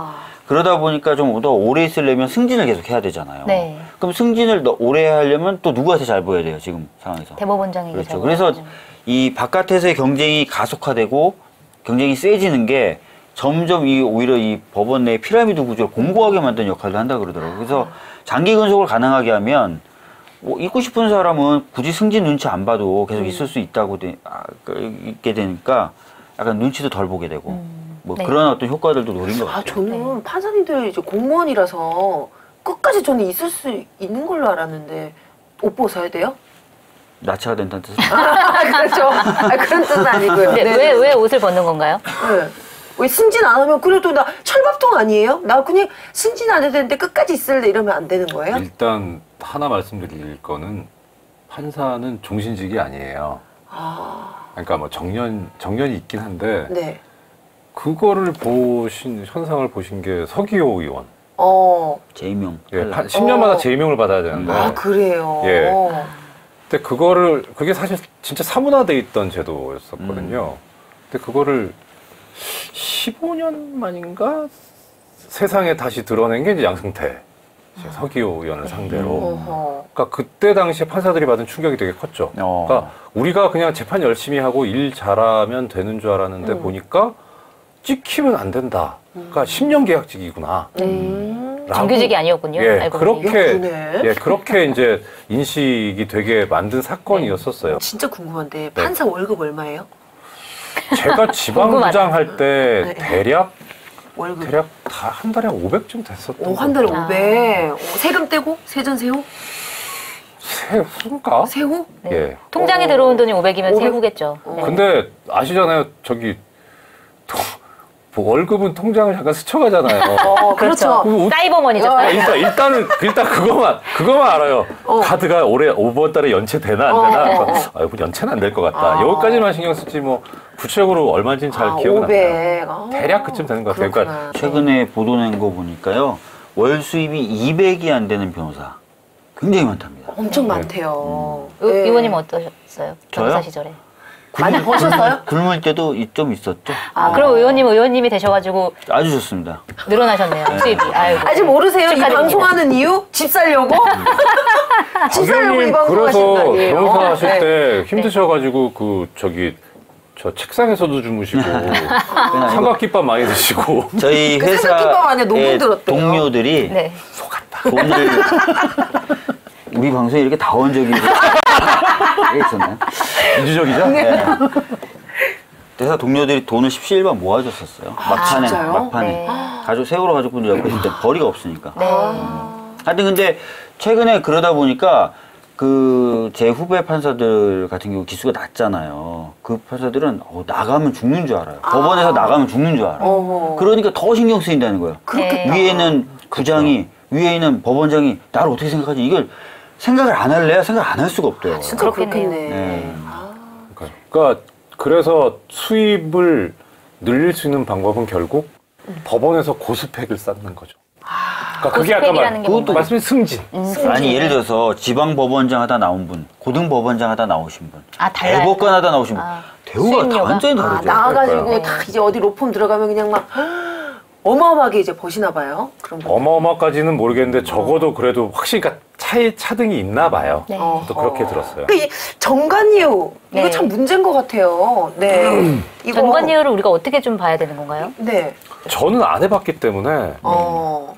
그러다 보니까 좀 더 오래 있으려면 승진을 계속 해야 되잖아요. 네. 그럼 승진을 더 오래 하려면 또 누구한테 잘 보여야 돼요, 지금 상황에서. 대법원장에게 그렇죠. 그래서 이 바깥에서의 경쟁이 가속화되고 경쟁이 세지는 게 점점 오히려 이 법원 내 피라미드 구조를 공고하게 만드는 역할도 한다 그러더라고요. 그래서 장기 근속을 가능하게 하면 뭐 있고 싶은 사람은 굳이 승진 눈치 안 봐도 계속 있을 수 있게 되니까 약간 눈치도 덜 보게 되고 뭐 네. 그런 어떤 효과들도 노린 것 같아요. 저는 판사님들 이제 공무원이라서 끝까지 저는 있을 수 있는 걸로 알았는데 옷 벗어야 돼요? 나치가 된다는 뜻은 그렇죠. 그런 뜻은 아니고요. 근데 네. 왜 옷을 벗는 건가요? 네. 왜 승진 안 하면 그래도 나 철밥통 아니에요? 나 그냥 승진 안 해도 되는데 끝까지 있을래 이러면 안 되는 거예요? 일단 하나 말씀드릴 거는 판사는 종신직이 아니에요. 그러니까 뭐 정년이 있긴 한데 네. 그거를 현상을 보신 게 서기호 의원. 재임용. 예, 10년마다 재임용을 받아야 되는데. 그래요. 예. 근데 그게 사실 진짜 사문화돼 있던 제도였었거든요. 근데 그거를 15년 만인가 세상에 다시 드러낸 게 이제 양승태 서기호 의원을 상대로. 그러니까 그때 당시에 판사들이 받은 충격이 되게 컸죠. 그러니까 우리가 그냥 재판 열심히 하고 일 잘하면 되는 줄 알았는데 보니까 찍히면 안 된다. 그러니까 10년 계약직이구나. 정규직이 아니었군요. 예, 알고 보니. 그렇게 이제 인식이 되게 만든 사건이었었어요. 진짜 궁금한데 판사 월급 얼마예요? 제가 지방부장 할 때 네. 월급 다 한 달에 500쯤 됐었던 한 달에 500. 세금 떼고? 세전세후? 세후인가? 세후? 네. 예. 통장에 들어온 돈이 500이면 500? 세후겠죠. 네. 근데 아시잖아요. 월급은 통장을 잠깐 스쳐가잖아요. 그렇죠. 사이버머니죠. 일단 그거만 알아요. 카드가 올해 5번 달에 연체되나 안 되나? 연체는 안 될 것 같다. 여기까지만 신경 쓰지 뭐 구체적으로 얼마인지는 잘 기억은 안 나요. 대략 그쯤 되는 것 같아요. 그러니까 최근에 보도 낸 거 보니까요. 월 수입이 200이 안 되는 변호사 굉장히 많답니다. 엄청 많대요. 의원님 어떠셨어요? 변호사 저요? 시절에. 많이 버셨어요? 굶을 때도 좀 있었죠. 그럼 의원님이 되셔가지고 아주 좋습니다. 늘어나셨네요. 수입이. 아이고. 아직 모르세요? 이 축하드립니다. 방송하는 이유? 집 살려고? 집 살려고 이 박영님 방송 하시는 거 그래서 아니에요? 변호사 하실 네. 때 힘드셔가지고 저 책상에서도 주무시고 삼각김밥 많이 드시고 저희 그 삼각김밥 안에 녹음 회사의 들었대요. 동료들이 네. 돈을 우리 방송에 이렇게 다원적이고 있었나요? 민주적이죠? 네. 회사 동료들이 돈을 십시일반 모아줬었어요. 진짜요? 막판에. 네. 세월호 가족분들 옆에 있을 때 벌이가 없으니까. 네. 하여튼 근데 최근에 그러다 보니까 제 후배 판사들 같은 경우 기수가 낮잖아요. 그 판사들은 나가면 죽는 줄 알아요. 법원에서 나가면 죽는 줄 알아요. 그러니까 더 신경 쓰인다는 거예요. 그렇겠다. 위에는 부장이, 위에 있는 법원장이 나를 어떻게 생각하지? 이걸 생각을 안 할래야 생각 안 할 수가 없대요. 진짜 그렇겠네요. 그렇겠네. 네. 그러니까 그래서 수입을 늘릴 수 있는 방법은 결국 법원에서 고스펙을 쌓는 거죠. 그러니까 그게 아까 고스펙이라는 게 뭔가요? 말씀인 승진. 아니 예를 들어서 지방법원장 하다 나온 분, 고등법원장 하다 나오신 분, 달라요. 대법관 하다 나오신 분, 대우가 다 수입료가? 완전히 다르죠. 나와가지고 네. 다 이제 어디 로펌 들어가면 그냥 막 어마어마하게 이제 버시나 봐요. 그런 분. 어마어마까지는 모르겠는데 적어도 그래도 확실히 그러니까 차등이 있나 봐요. 네. 또 그렇게 들었어요. 이 정관예우 이거 네. 참 문제인 것 같아요. 네. 이거 전관예우를 우리가 어떻게 좀 봐야 되는 건가요? 네. 저는 안 해봤기 때문에 어.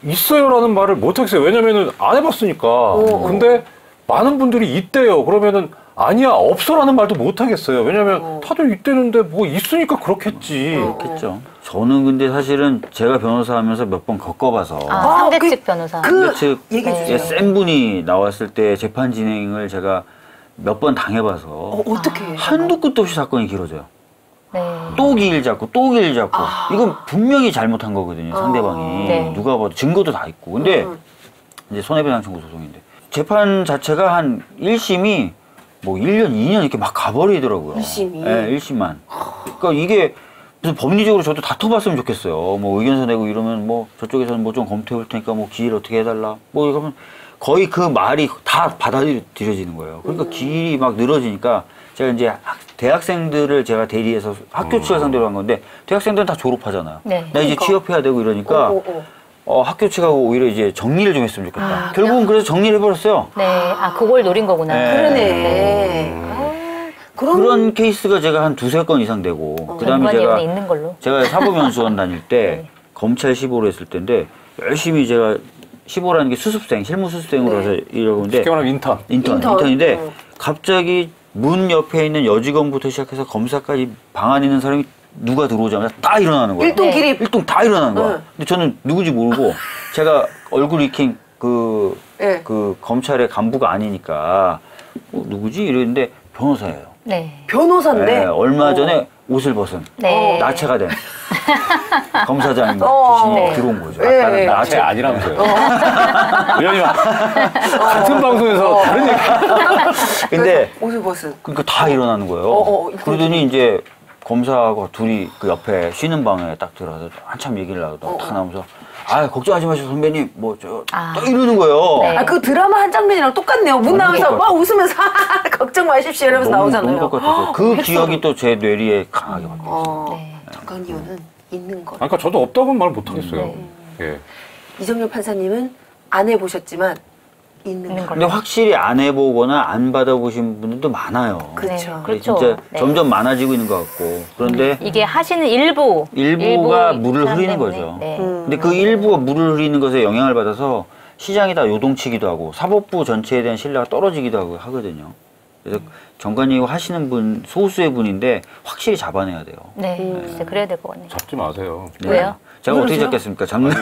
있어요라는 말을 못 하겠어요. 왜냐면은 안 해봤으니까. 근데 많은 분들이 있대요. 그러면은 아니야 없어라는 말도 못 하겠어요. 왜냐면 다들 있대는데 뭐 있으니까 그렇겠지. 그렇겠죠. 저는 근데 사실은 제가 변호사 하면서 몇 번 겪어봐서 상대측 변호사. 그 얘기해 주세요. 센 분이 나왔을 때 재판 진행을 제가 몇 번 당해봐서 어떻게? 한도 끝도 없이 사건이 길어져요. 네. 또 길 잡고 또 길 잡고 이건 분명히 잘못한 거거든요. 상대방이 네. 누가 봐도 증거도 다 있고 근데 이제 손해배상 청구 소송인데 재판 자체가 한 1심이 뭐 1년 2년 이렇게 막 가버리더라고요. 1심이? 네, 1심만. 그러니까 이게 무슨 법리적으로 저도 다퉈봤으면 좋겠어요. 뭐 의견서 내고 이러면 뭐 저쪽에서는 뭐 좀 검토해 볼 테니까 뭐 기일 어떻게 해달라. 뭐 이러면 거의 그 말이 다 받아들여지는 거예요. 그러니까 길이 막 늘어지니까 제가 이제 대학생들을 제가 대리해서 학교 취업 상대로 한 건데 대학생들은 다 졸업하잖아요. 네. 나 이제 취업해야 되고 이러니까 학교 측하고 오히려 이제 정리를 좀 했으면 좋겠다. 결국은 그래서 정리를 해버렸어요. 네. 그걸 노린 거구나. 네. 그러네. 그런 케이스가 제가 한 두세 건 이상 되고 그다음에 전관예우는 있는 걸로. 제가 사법연수원 다닐 때 검찰 시보를 했을 때인데 열심히 제가 시보라는 게 수습생, 실무 수습생으로 해서 이러고 쉽게 있는데 말하면 인턴인데 갑자기 문 옆에 있는 여직원부터 시작해서 검사까지 방 안에 있는 사람이 누가 들어오자마자 다 일어나는 거예요. 일동 기립. 일동 다 일어나는 거야. 근데 저는 누군지 모르고 제가 얼굴 익힌 그 검찰의 간부가 아니니까 누구지 이랬는데 변호사예요. 네. 변호사인데 네, 얼마 전에 옷을 벗은 네. 나체가 된 검사장님 네. 들어온 거죠. 네. 아까는 나체 아니라면서요. 왜냐면 같은 방송에서 다른 얘기. 근데 옷을 벗은. 그러니까 다 일어나는 거예요. 그러더니 이제 검사하고 둘이 그 옆에 쉬는 방에 딱 들어가서 한참 얘기를 나누다가 탁 나오면서 아 걱정하지 마시고 선배님 뭐 저 딱 이러는 거예요. 네. 아, 그 드라마 한 장면이랑 똑같네요. 문 나오면서 똑같아. 막 웃으면서 걱정 마십시오 이러면서 나오잖아요. 너무 똑같아서 그 기억이 또 제 뇌리에 강하게 박혔어요. 네. 전관이유는 있는 거. 그러니까 저도 없다고는 말 못하겠어요. 예. 이정열 판사님은 안 해보셨지만 있는 거. 근데 확실히 안 해보거나 안 받아보신 분들도 많아요. 그렇죠. 네, 그렇죠. 진짜 네. 점점 많아지고 있는 것 같고 그런데 이게 하시는 일부가 일부가 물을 흐리는 거죠. 네. 근데 그 일부가 물을 흐리는 것에 영향을 받아서 시장이 다 요동치기도 하고 사법부 전체에 대한 신뢰가 떨어지기도 하고 하거든요. 그래서 정관예우 하시는 분 소수의 분인데 확실히 잡아내야 돼요. 네, 진짜 그래야 될 것 같네요. 잡지 마세요. 네. 왜요? 제가 어떻게 잡겠습니까? 잡는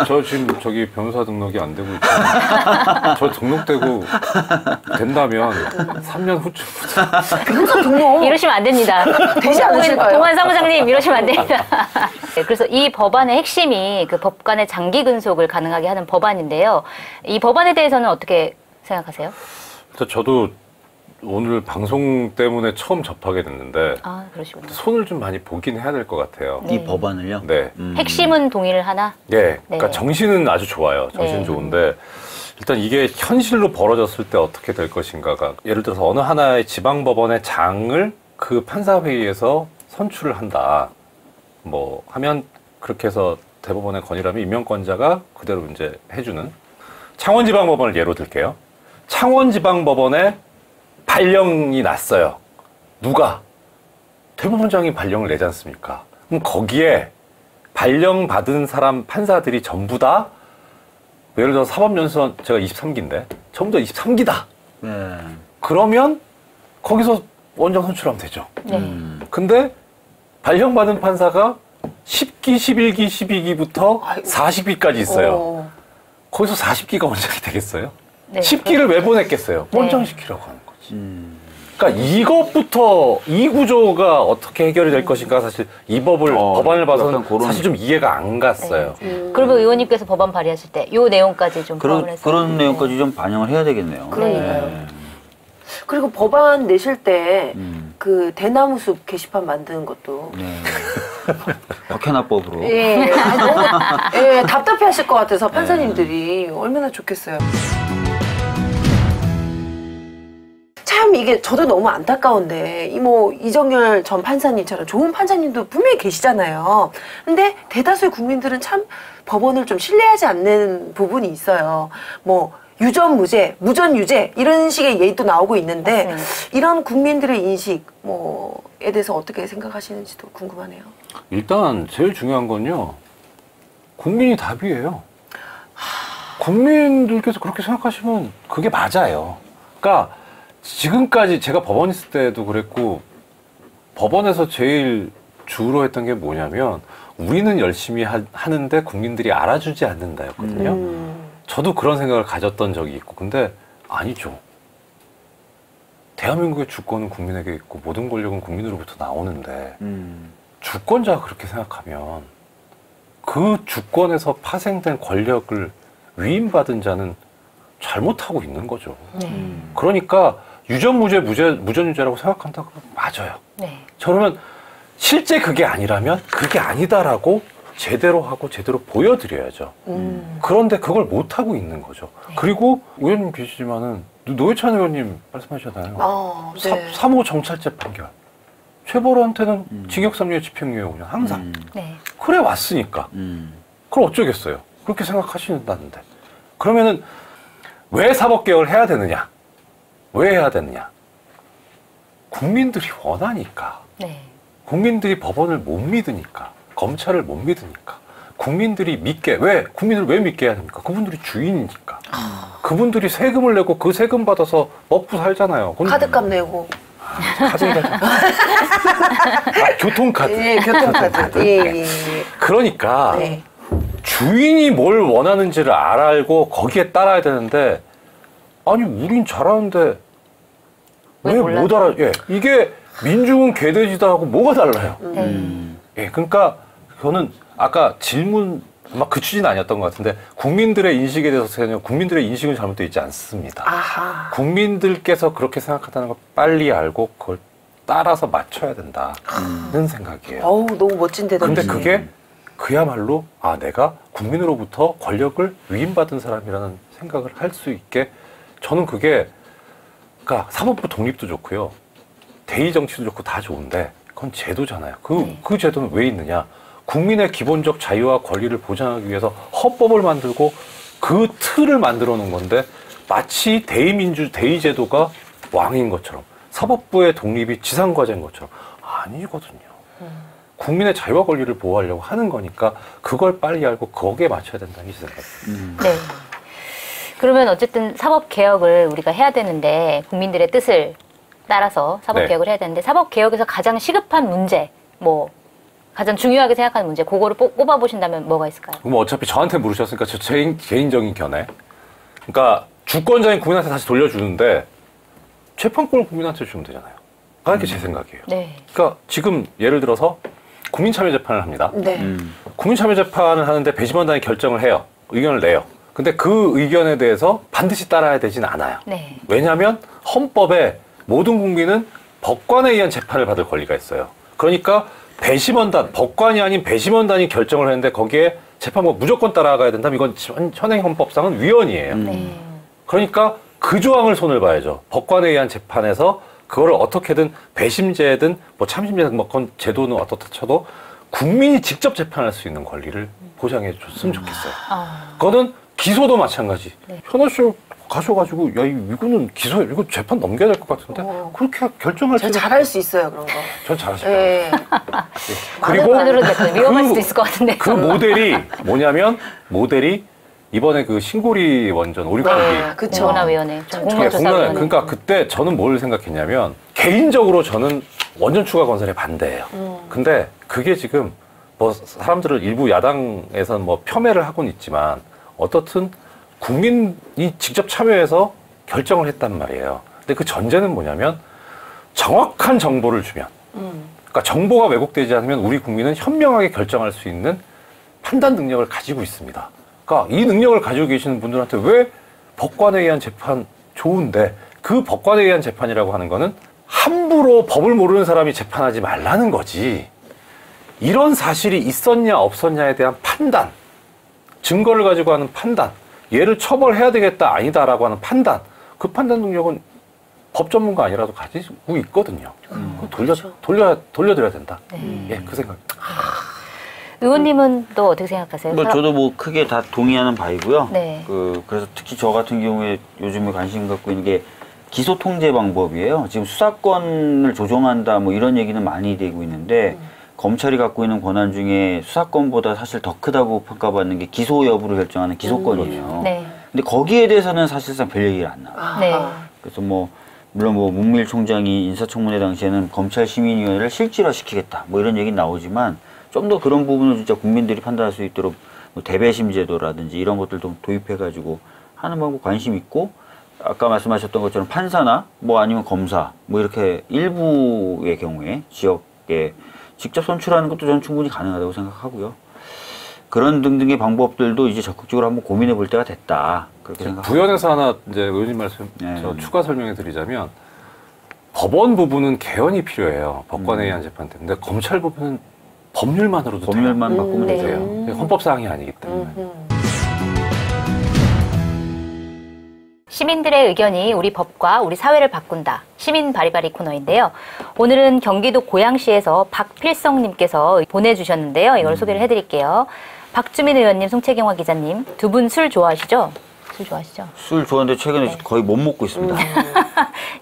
저 지금 저기 변호사 등록이 안 되고 있잖아요. 저 등록되고 된다면 3년 후쯤부터 변호사 등록 이러시면 안 됩니다. 되지 않으실까요? 동환 사무장님 이러시면 안 됩니다. 네, 그래서 이 법안의 핵심이 그 법관의 장기 근속을 가능하게 하는 법안인데요. 이 법안에 대해서는 어떻게 생각하세요? 저도 오늘 방송 때문에 처음 접하게 됐는데 아, 그러시군요. 손을 좀 많이 보긴 해야 될 것 같아요. 네. 이 법안을요? 네. 핵심은 동의를 하나? 네. 그러니까 네. 정신은 아주 좋아요. 정신은 네. 좋은데 일단 이게 현실로 벌어졌을 때 어떻게 될 것인가가 예를 들어서 어느 하나의 지방법원의 장을 그 판사회의에서 선출을 한다. 뭐 하면 그렇게 해서 대법원의 건의라면 임명권자가 그대로 이제 해주는 창원지방법원을 예로 들게요. 창원지방법원에 발령이 났어요. 누가? 대법원장이 발령을 내지 않습니까? 그럼 거기에 발령 받은 사람 판사들이 전부 다 예를 들어 사법연수원 제가 23기인데 전부 다 23기다. 네. 그러면 거기서 원장 선출하면 되죠. 네. 근데 발령받은 판사가 10기, 11기, 12기부터 40기까지 있어요. 거기서 40기가 원장이 되겠어요? 네. 10기를 왜 보냈겠어요? 네. 원장시키라고 하는 거지. 그러니까 이것부터 이 구조가 어떻게 해결이 될 것인가 사실 이 법안을 봐서는 약간 그런- 사실 좀 이해가 안 갔어요. 그리고 의원님께서 법안 발의하실 때 이 내용까지 좀 포함을 해서 그런 내용까지 좀 반영을 해야 되겠네요. 그러니까요. 네. 그리고 법안 내실 때 음. 그 대나무 숲 게시판 만드는 것도 네. 박현아법으로. 예, 너무 예, 답답해 하실 것 같아서 판사님들이 얼마나 좋겠어요. 참 이게 저도 너무 안타까운데 뭐 이정열 전 판사님처럼 좋은 판사님도 분명히 계시잖아요. 근데 대다수의 국민들은 참 법원을 좀 신뢰하지 않는 부분이 있어요. 뭐 유전 무죄, 무전 유죄 이런 식의 예도 나오고 있는데 맞습니다. 이런 국민들의 인식 뭐에 대해서 어떻게 생각하시는지도 궁금하네요. 일단 제일 중요한 건요. 국민이 답이에요. 국민들께서 그렇게 생각하시면 그게 맞아요. 그러니까 지금까지 제가 법원 있을 때도 그랬고 법원에서 제일 주로 했던 게 뭐냐면 우리는 열심히 하는데 국민들이 알아주지 않는다였거든요. 저도 그런 생각을 가졌던 적이 있고 근데 아니죠. 대한민국의 주권은 국민에게 있고 모든 권력은 국민으로부터 나오는데 주권자가 그렇게 생각하면 그 주권에서 파생된 권력을 위임받은 자는 잘못하고 있는 거죠. 그러니까 유전무죄, 무전유죄라고 생각한다 그러면 맞아요. 네. 그러면 실제 그게 아니라면 그게 아니다라고 제대로 하고 제대로 보여드려야죠. 그런데 그걸 못하고 있는 거죠. 그리고 의원님 계시지만은 노회찬 의원님 말씀하셨잖아요. 네. 3호 정찰제 판결. 최보로한테는 징역 3년 집행유예 5년 항상. 네. 그래 왔으니까. 그럼 어쩌겠어요. 그렇게 생각하신다는데. 그러면은 왜 사법개혁을 해야 되느냐? 왜 해야 되느냐? 국민들이 원하니까. 네. 국민들이 법원을 못 믿으니까. 검찰을 못 믿으니까. 국민들이 믿게, 왜? 국민을 왜 믿게 해야 됩니까? 그분들이 주인이니까. 그분들이 세금을 내고 그 세금 받아서 먹고 살잖아요. 카드값 내고. 카드가 교통카드. 예, 교통카드. 예, 예, 예. 그러니까 네. 주인이 뭘 원하는지를 알고 거기에 따라야 되는데 아니 우린 잘하는데 왜 못 알아? 예, 이게 민중은 개돼지다 하고 뭐가 달라요? 예, 그러니까 저는 아까 질문 아마 그 취지는 아니었던 것 같은데 국민들의 인식에 대해서 국민들의 인식은 잘못되어 있지 않습니다. 아하. 국민들께서 그렇게 생각한다는 걸 빨리 알고 그걸 따라서 맞춰야 된다는 생각이에요. 어우, 너무 멋진 대답이네. 근데 그게 그야말로 아 내가 국민으로부터 권력을 위임받은 사람이라는 생각을 할 수 있게 저는 그게 그러니까 사법부 독립도 좋고요. 대의 정치도 좋고 다 좋은데 그건 제도잖아요. 그 제도는 왜 있느냐? 국민의 기본적 자유와 권리를 보장하기 위해서 헌법을 만들고 그 틀을 만들어 놓은 건데 마치 대의제도가 왕인 것처럼 사법부의 독립이 지상과제인 것처럼 아니거든요. 국민의 자유와 권리를 보호하려고 하는 거니까 그걸 빨리 알고 거기에 맞춰야 된다는 생각입니다. 네. 그러면 어쨌든 사법개혁을 우리가 해야 되는데 국민들의 뜻을 따라서 사법개혁을 해야 되는데 사법개혁에서 가장 시급한 문제, 뭐 가장 중요하게 생각하는 문제, 그거를 꼽아보신다면 뭐가 있을까요? 그럼 어차피 저한테 물으셨으니까 저 개인적인 견해. 그러니까 주권자인 국민한테 다시 돌려주는데 재판권을 국민한테 주면 되잖아요. 그게 제 생각이에요. 네. 그러니까 지금 예를 들어서 국민참여재판을 합니다. 네. 국민참여재판을 하는데 배심원단이 결정을 해요. 의견을 내요. 근데 그 의견에 대해서 반드시 따라야 되진 않아요. 네. 왜냐하면 헌법에 모든 국민은 법관에 의한 재판을 받을 권리가 있어요. 그러니까 배심원단, 법관이 아닌 배심원단이 결정을 했는데 거기에 재판부 무조건 따라가야 된다면 이건 현행 헌법상은 위헌이에요. 네. 그러니까 그 조항을 손을 봐야죠. 법관에 의한 재판에서 그거를 어떻게든 배심제든 뭐 참심제든 뭐 그건 제도는 어떻다 쳐도 국민이 직접 재판할 수 있는 권리를 보장해 줬으면 좋겠어요. 그거는 기소도 마찬가지. 현아 씨 가셔가지고 야 이거는 이거 재판 넘겨야 될 것 같은데 그렇게 결정할 저 필요 잘할 수 있어요, 그런 거. 전 잘하실 거예요. 예. 그리고 위험할 수도 있을 것 같은데. 그 모델이 뭐냐면 이번에 그 신고리 원전 오리고기 그쵸. 공론화위원회, 공론조사위원회. 그러니까 그때 저는 뭘 생각했냐면 개인적으로 저는 원전 추가 건설에 반대예요. 근데 그게 지금 뭐 사람들을 일부 야당에서는 뭐 폄훼를 하고는 있지만 어떻든 국민이 직접 참여해서 결정을 했단 말이에요. 근데 그 전제는 뭐냐면 정확한 정보를 주면 그러니까 정보가 왜곡되지 않으면 우리 국민은 현명하게 결정할 수 있는 판단 능력을 가지고 있습니다. 그러니까 이 능력을 가지고 계시는 분들한테 왜 법관에 의한 재판 좋은데 그 법관에 의한 재판이라고 하는 거는 함부로 법을 모르는 사람이 재판하지 말라는 거지. 이런 사실이 있었냐 없었냐에 대한 판단, 증거를 가지고 하는 판단, 얘를 처벌해야 되겠다 아니다라고 하는 판단, 그 판단 능력은 법 전문가 아니라도 가지고 있거든요. 돌려드려야 된다. 예, 그 생각. 의원님은 또 어떻게 생각하세요? 뭐 저도 뭐 크게 다 동의하는 바이고요. 네. 그래서 특히 저 같은 경우에 요즘에 관심 갖고 있는 게 기소 통제 방법이에요. 지금 수사권을 조정한다 뭐 이런 얘기는 많이 되고 있는데 검찰이 갖고 있는 권한 중에 수사권보다 사실 더 크다고 평가받는 게 기소 여부를 결정하는 기소권이에요. 네. 근데 거기에 대해서는 사실상 별 얘기가 안 나와요. 네. 그래서 뭐 물론 뭐 문무일 총장이 인사청문회 당시에는 검찰심의위원회를 실질화시키겠다 뭐 이런 얘기 나오지만 좀 더 그런 부분을 진짜 국민들이 판단할 수 있도록 뭐 대배심 제도라든지 이런 것들도 도입해가지고 하는 방법 관심 있고 아까 말씀하셨던 것처럼 판사나 뭐 아니면 검사 뭐 이렇게 일부의 경우에 지역에 직접 선출하는 것도 저는 충분히 가능하다고 생각하고요. 그런 등등의 방법들도 이제 적극적으로 한번 고민해 볼 때가 됐다. 그렇게 생각합니다. 부연해서 하나 이제 의원님 말씀 추가 설명해 드리자면 법원 부분은 개헌이 필요해요. 법관에 의한 재판 때문에. 근데 검찰 부분은 법률만으로도 법률만 바꾸면 네. 되세요. 헌법 사항이 아니기 때문에. 시민들의 의견이 우리 법과 우리 사회를 바꾼다. 시민 바리바리 코너인데요. 오늘은 경기도 고양시에서 박필성님께서 보내주셨는데요. 이걸 소개를 해드릴게요. 박주민 의원님, 송채경화 기자님, 두 분 술 좋아하시죠? 술 좋아하시죠? 술 좋아하는데 최근에 거의 못 먹고 있습니다.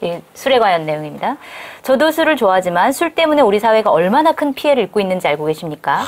이 술에 관한 내용입니다. 저도 술을 좋아하지만 술 때문에 우리 사회가 얼마나 큰 피해를 입고 있는지 알고 계십니까?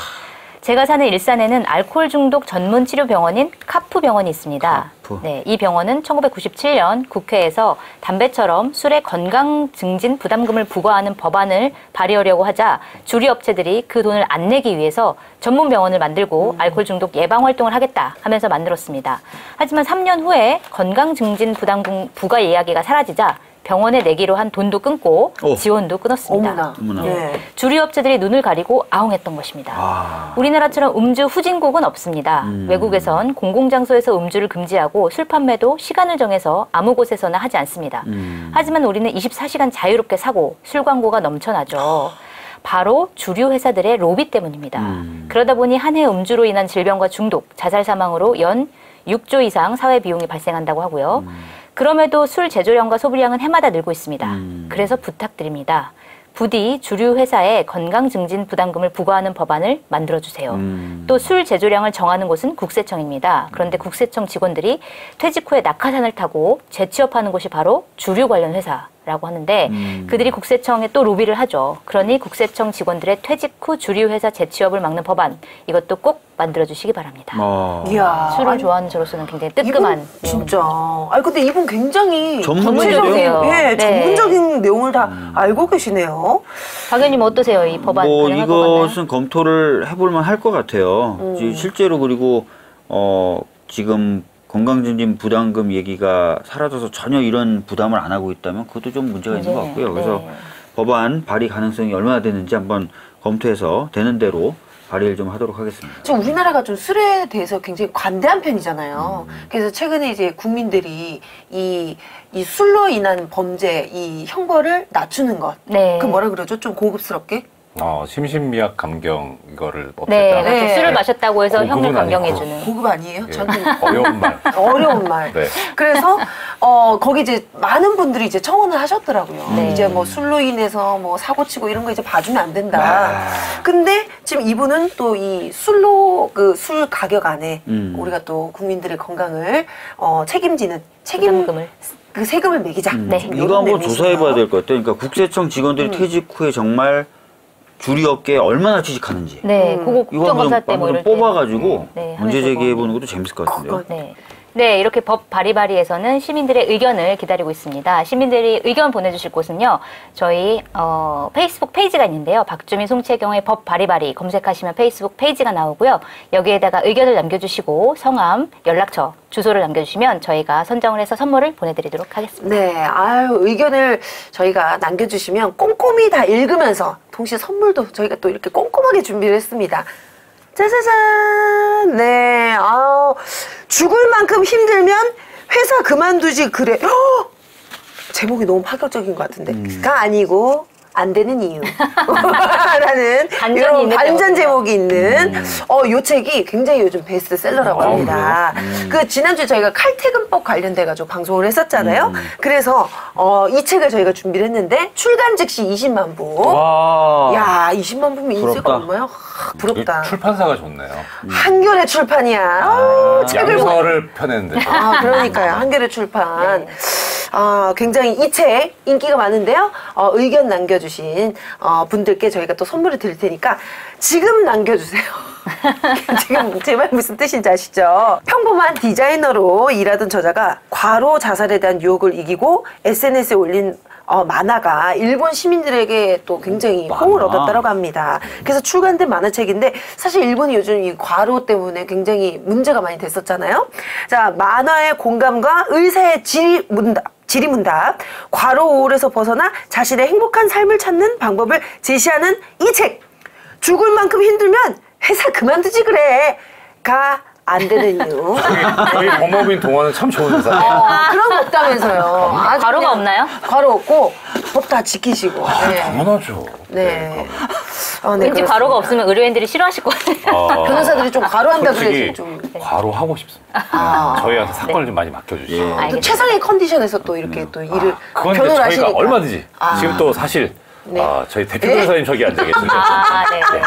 제가 사는 일산에는 알코올 중독 전문 치료 병원인 카프 병원이 있습니다. 카프. 네, 이 병원은 1997년 국회에서 담배처럼 술의 건강 증진 부담금을 부과하는 법안을 발의하려고 하자 주류 업체들이 그 돈을 안 내기 위해서 전문 병원을 만들고 알코올 중독 예방 활동을 하겠다 하면서 만들었습니다. 하지만 3년 후에 건강 증진 부담금 부과 이야기가 사라지자 병원에 내기로 한 돈도 끊고 지원도 끊었습니다. 어머나. 네. 주류 업체들이 눈을 가리고 아웅했던 것입니다. 우리나라처럼 음주 후진국은 없습니다. 외국에선 공공장소에서 음주를 금지하고 술 판매도 시간을 정해서 아무 곳에서나 하지 않습니다. 하지만 우리는 24시간 자유롭게 사고 술 광고가 넘쳐나죠. 바로 주류 회사들의 로비 때문입니다. 그러다 보니 한 해 음주로 인한 질병과 중독, 자살 사망으로 연 6조 이상 사회 비용이 발생한다고 하고요. 그럼에도 술 제조량과 소비량은 해마다 늘고 있습니다. 그래서 부탁드립니다. 부디 주류 회사에 건강 증진 부담금을 부과하는 법안을 만들어주세요. 또 술 제조량을 정하는 곳은 국세청입니다. 그런데 국세청 직원들이 퇴직 후에 낙하산을 타고 재취업하는 곳이 바로 주류 관련 회사라고 하는데 그들이 국세청에 또 로비를 하죠. 그러니 국세청 직원들의 퇴직 후 주류 회사 재취업을 막는 법안 이것도 꼭 만들어주시기 바랍니다. 이야. 술을 좋아하는 저로서는 굉장히 뜨끔한 이분 진짜. 아니 근데 이분 굉장히 전문적이세요. 네. 전문적인 내용을 다 알고 계시네요. 박 의원님 어떠세요? 이 법안 가능할 것 같나요? 이것은 검토를 해볼만 할 것 같아요. 실제로 그리고 지금 건강증진 부담금 얘기가 사라져서 전혀 이런 부담을 안 하고 있다면 그것도 좀 문제가 있는 것 같고요. 그래서 법안 발의 가능성이 얼마나 되는지 한번 검토해서 되는 대로 발의를 좀 하도록 하겠습니다. 지금 우리나라가 좀 술에 대해서 굉장히 관대한 편이잖아요. 그래서 최근에 이제 국민들이 이 술로 인한 범죄, 이 형벌을 낮추는 것. 네. 그 뭐라 그러죠? 좀 고급스럽게? 심신미약 감경 이거를 네, 없앴다. 맞아요. 술을 마셨다고 해서 고급은 형을 아니고. 감경해주는. 고급 아니에요? 예. 저는 어려운 말. 어려운 말. 네. 그래서 거기 이제 많은 분들이 이제 청원을 하셨더라고요. 네. 이제 뭐 술로 인해서 뭐 사고 치고 이런 거 이제 봐주면 안 된다. 근데 지금 이분은 또 이 술로 그 술 가격 안에 우리가 또 국민들의 건강을 책임지는 부담금을. 그 세금을 매기자. 네. 지금 이거 이런 한번 내용이시네요. 조사해봐야 될 것 같아요. 그러니까 국세청 직원들이 퇴직 후에 정말 주류업계에 얼마나 취직하는지. 네, 그거 이거 국정감사 때 뭐 한번 이럴 때. 뽑아가지고 네, 문제 하면서 제기해보는 것도 재밌을 것 같은데요. 네. 네, 이렇게 법 발의에서는 시민들의 의견을 기다리고 있습니다. 시민들이 의견 보내주실 곳은요, 저희 페이스북 페이지가 있는데요. 박주민 송채경의 법 발의 검색하시면 페이스북 페이지가 나오고요. 여기에다가 의견을 남겨주시고 성함, 연락처, 주소를 남겨주시면 저희가 선정을 해서 선물을 보내드리도록 하겠습니다. 네, 아유, 의견을 저희가 남겨주시면 꼼꼼히 다 읽으면서 동시에 선물도 저희가 또 이렇게 꼼꼼하게 준비를 했습니다. 짜자잔! 네, 죽을 만큼 힘들면 회사 그만두지 그래. 제목이 너무 파격적인 것 같은데. 가 아니고, 안 되는 이유. 라는 반전이 이런 있는 반전 제목이네요. 제목이 있는 요 책이 굉장히 요즘 베스트셀러라고 합니다. 그 지난주에 저희가 칼퇴근법 관련돼가지고 방송을 했었잖아요. 그래서 이 책을 저희가 준비를 했는데 출간 즉시 20만 부. 와. 야, 20만 부면 인쇄가 부럽다. 얼마야? 부럽다. 출판사가 좋네요. 한겨레 출판이야. 책을 양서를 펴냈는데. 그러니까요. 한겨레 출판. 굉장히 이 책 인기가 많은데요. 의견 남겨주신 분들께 저희가 또 선물을 드릴 테니까 지금 남겨주세요. 지금 제 말 무슨 뜻인지 아시죠? 평범한 디자이너로 일하던 저자가 과로 자살에 대한 유혹을 이기고 SNS에 올린 만화가 일본 시민들에게 또 굉장히 호응을 얻었다고 합니다. 그래서 출간된 만화책인데 사실 일본이 요즘 이 과로 때문에 굉장히 문제가 많이 됐었잖아요. 자, 만화의 공감과 의사의 지리문답, 과로 우울에서 벗어나 자신의 행복한 삶을 찾는 방법을 제시하는 이 책. 죽을 만큼 힘들면 회사 그만두지 그래. 가 안 되는 이유. 저희 법무부인 동화는 참 좋은 회사. 그런 거 없다면서요. 아주 과로가 그냥 없나요? 과로 없고 법 다 지키시고. 네. 당연하죠. 네. 왠지 그렇습니다. 과로가 없으면 의료인들이 싫어하실 것 같아요. 변호사들이 좀 과로한다 솔직히 그래서 좀. 과로하고 싶습니다. 저희한테 사건을 좀 많이 맡겨주시죠. 예. 또 알겠습니다. 최상의 컨디션에서 또 이렇게 또 일을 그건 이제 변호를 저희가 하시니까. 얼마든지. 지금 또 사실 저희 대표 변호사님 저기 앉아 계신데 네.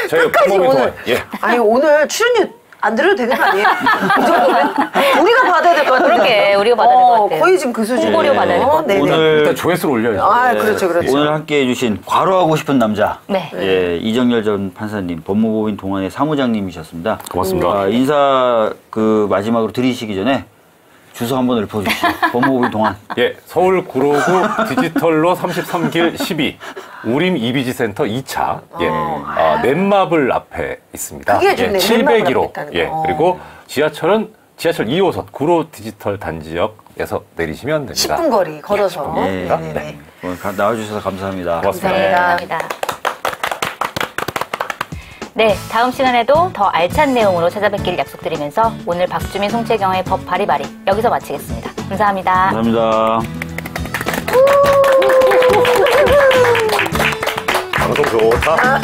저희 끝까지 법무부인 오늘. 동화. 예. 아니 오늘 출연료 안 드려도 되는 거 아니에요? 이 정도면? 우리가 받아야 될 것 같아요. 그러게, 우리가 받아야 될 것 같아요. 거의 지금 그 수준. 홍보료 받아야 될 것 같아요. 네네. 오늘 일단 조회수를 올려야죠. 아, 그렇죠, 그렇죠. 오늘 함께 해주신 과로하고 싶은 남자. 네. 예, 이정열 전 판사님, 법무법인 동안의 사무장님이셨습니다. 고맙습니다. 아, 인사 그 마지막으로 드리시기 전에 주소 한번 읊어주시죠. 법무법인 동안. 예, 서울 구로구 디지털로 33길 12 우림 이비지 센터 2차 예, 넷마블 앞에 있습니다. 그게 좋네, 예, 넷마블 앞에 701호. 있다는 예, 거. 그리고 지하철은 지하철 2호선 구로 디지털 단지역에서 내리시면 됩니다. 10분 거리 걸어서. 네. 네네네. 오늘 나와주셔서 감사합니다. 고맙습니다. 감사합니다. 네, 다음 시간에도 더 알찬 내용으로 찾아뵙길 약속드리면서 오늘 박주민, 송채경의 법 바리바리 여기서 마치겠습니다. 감사합니다. 감사합니다. 방송 좋다.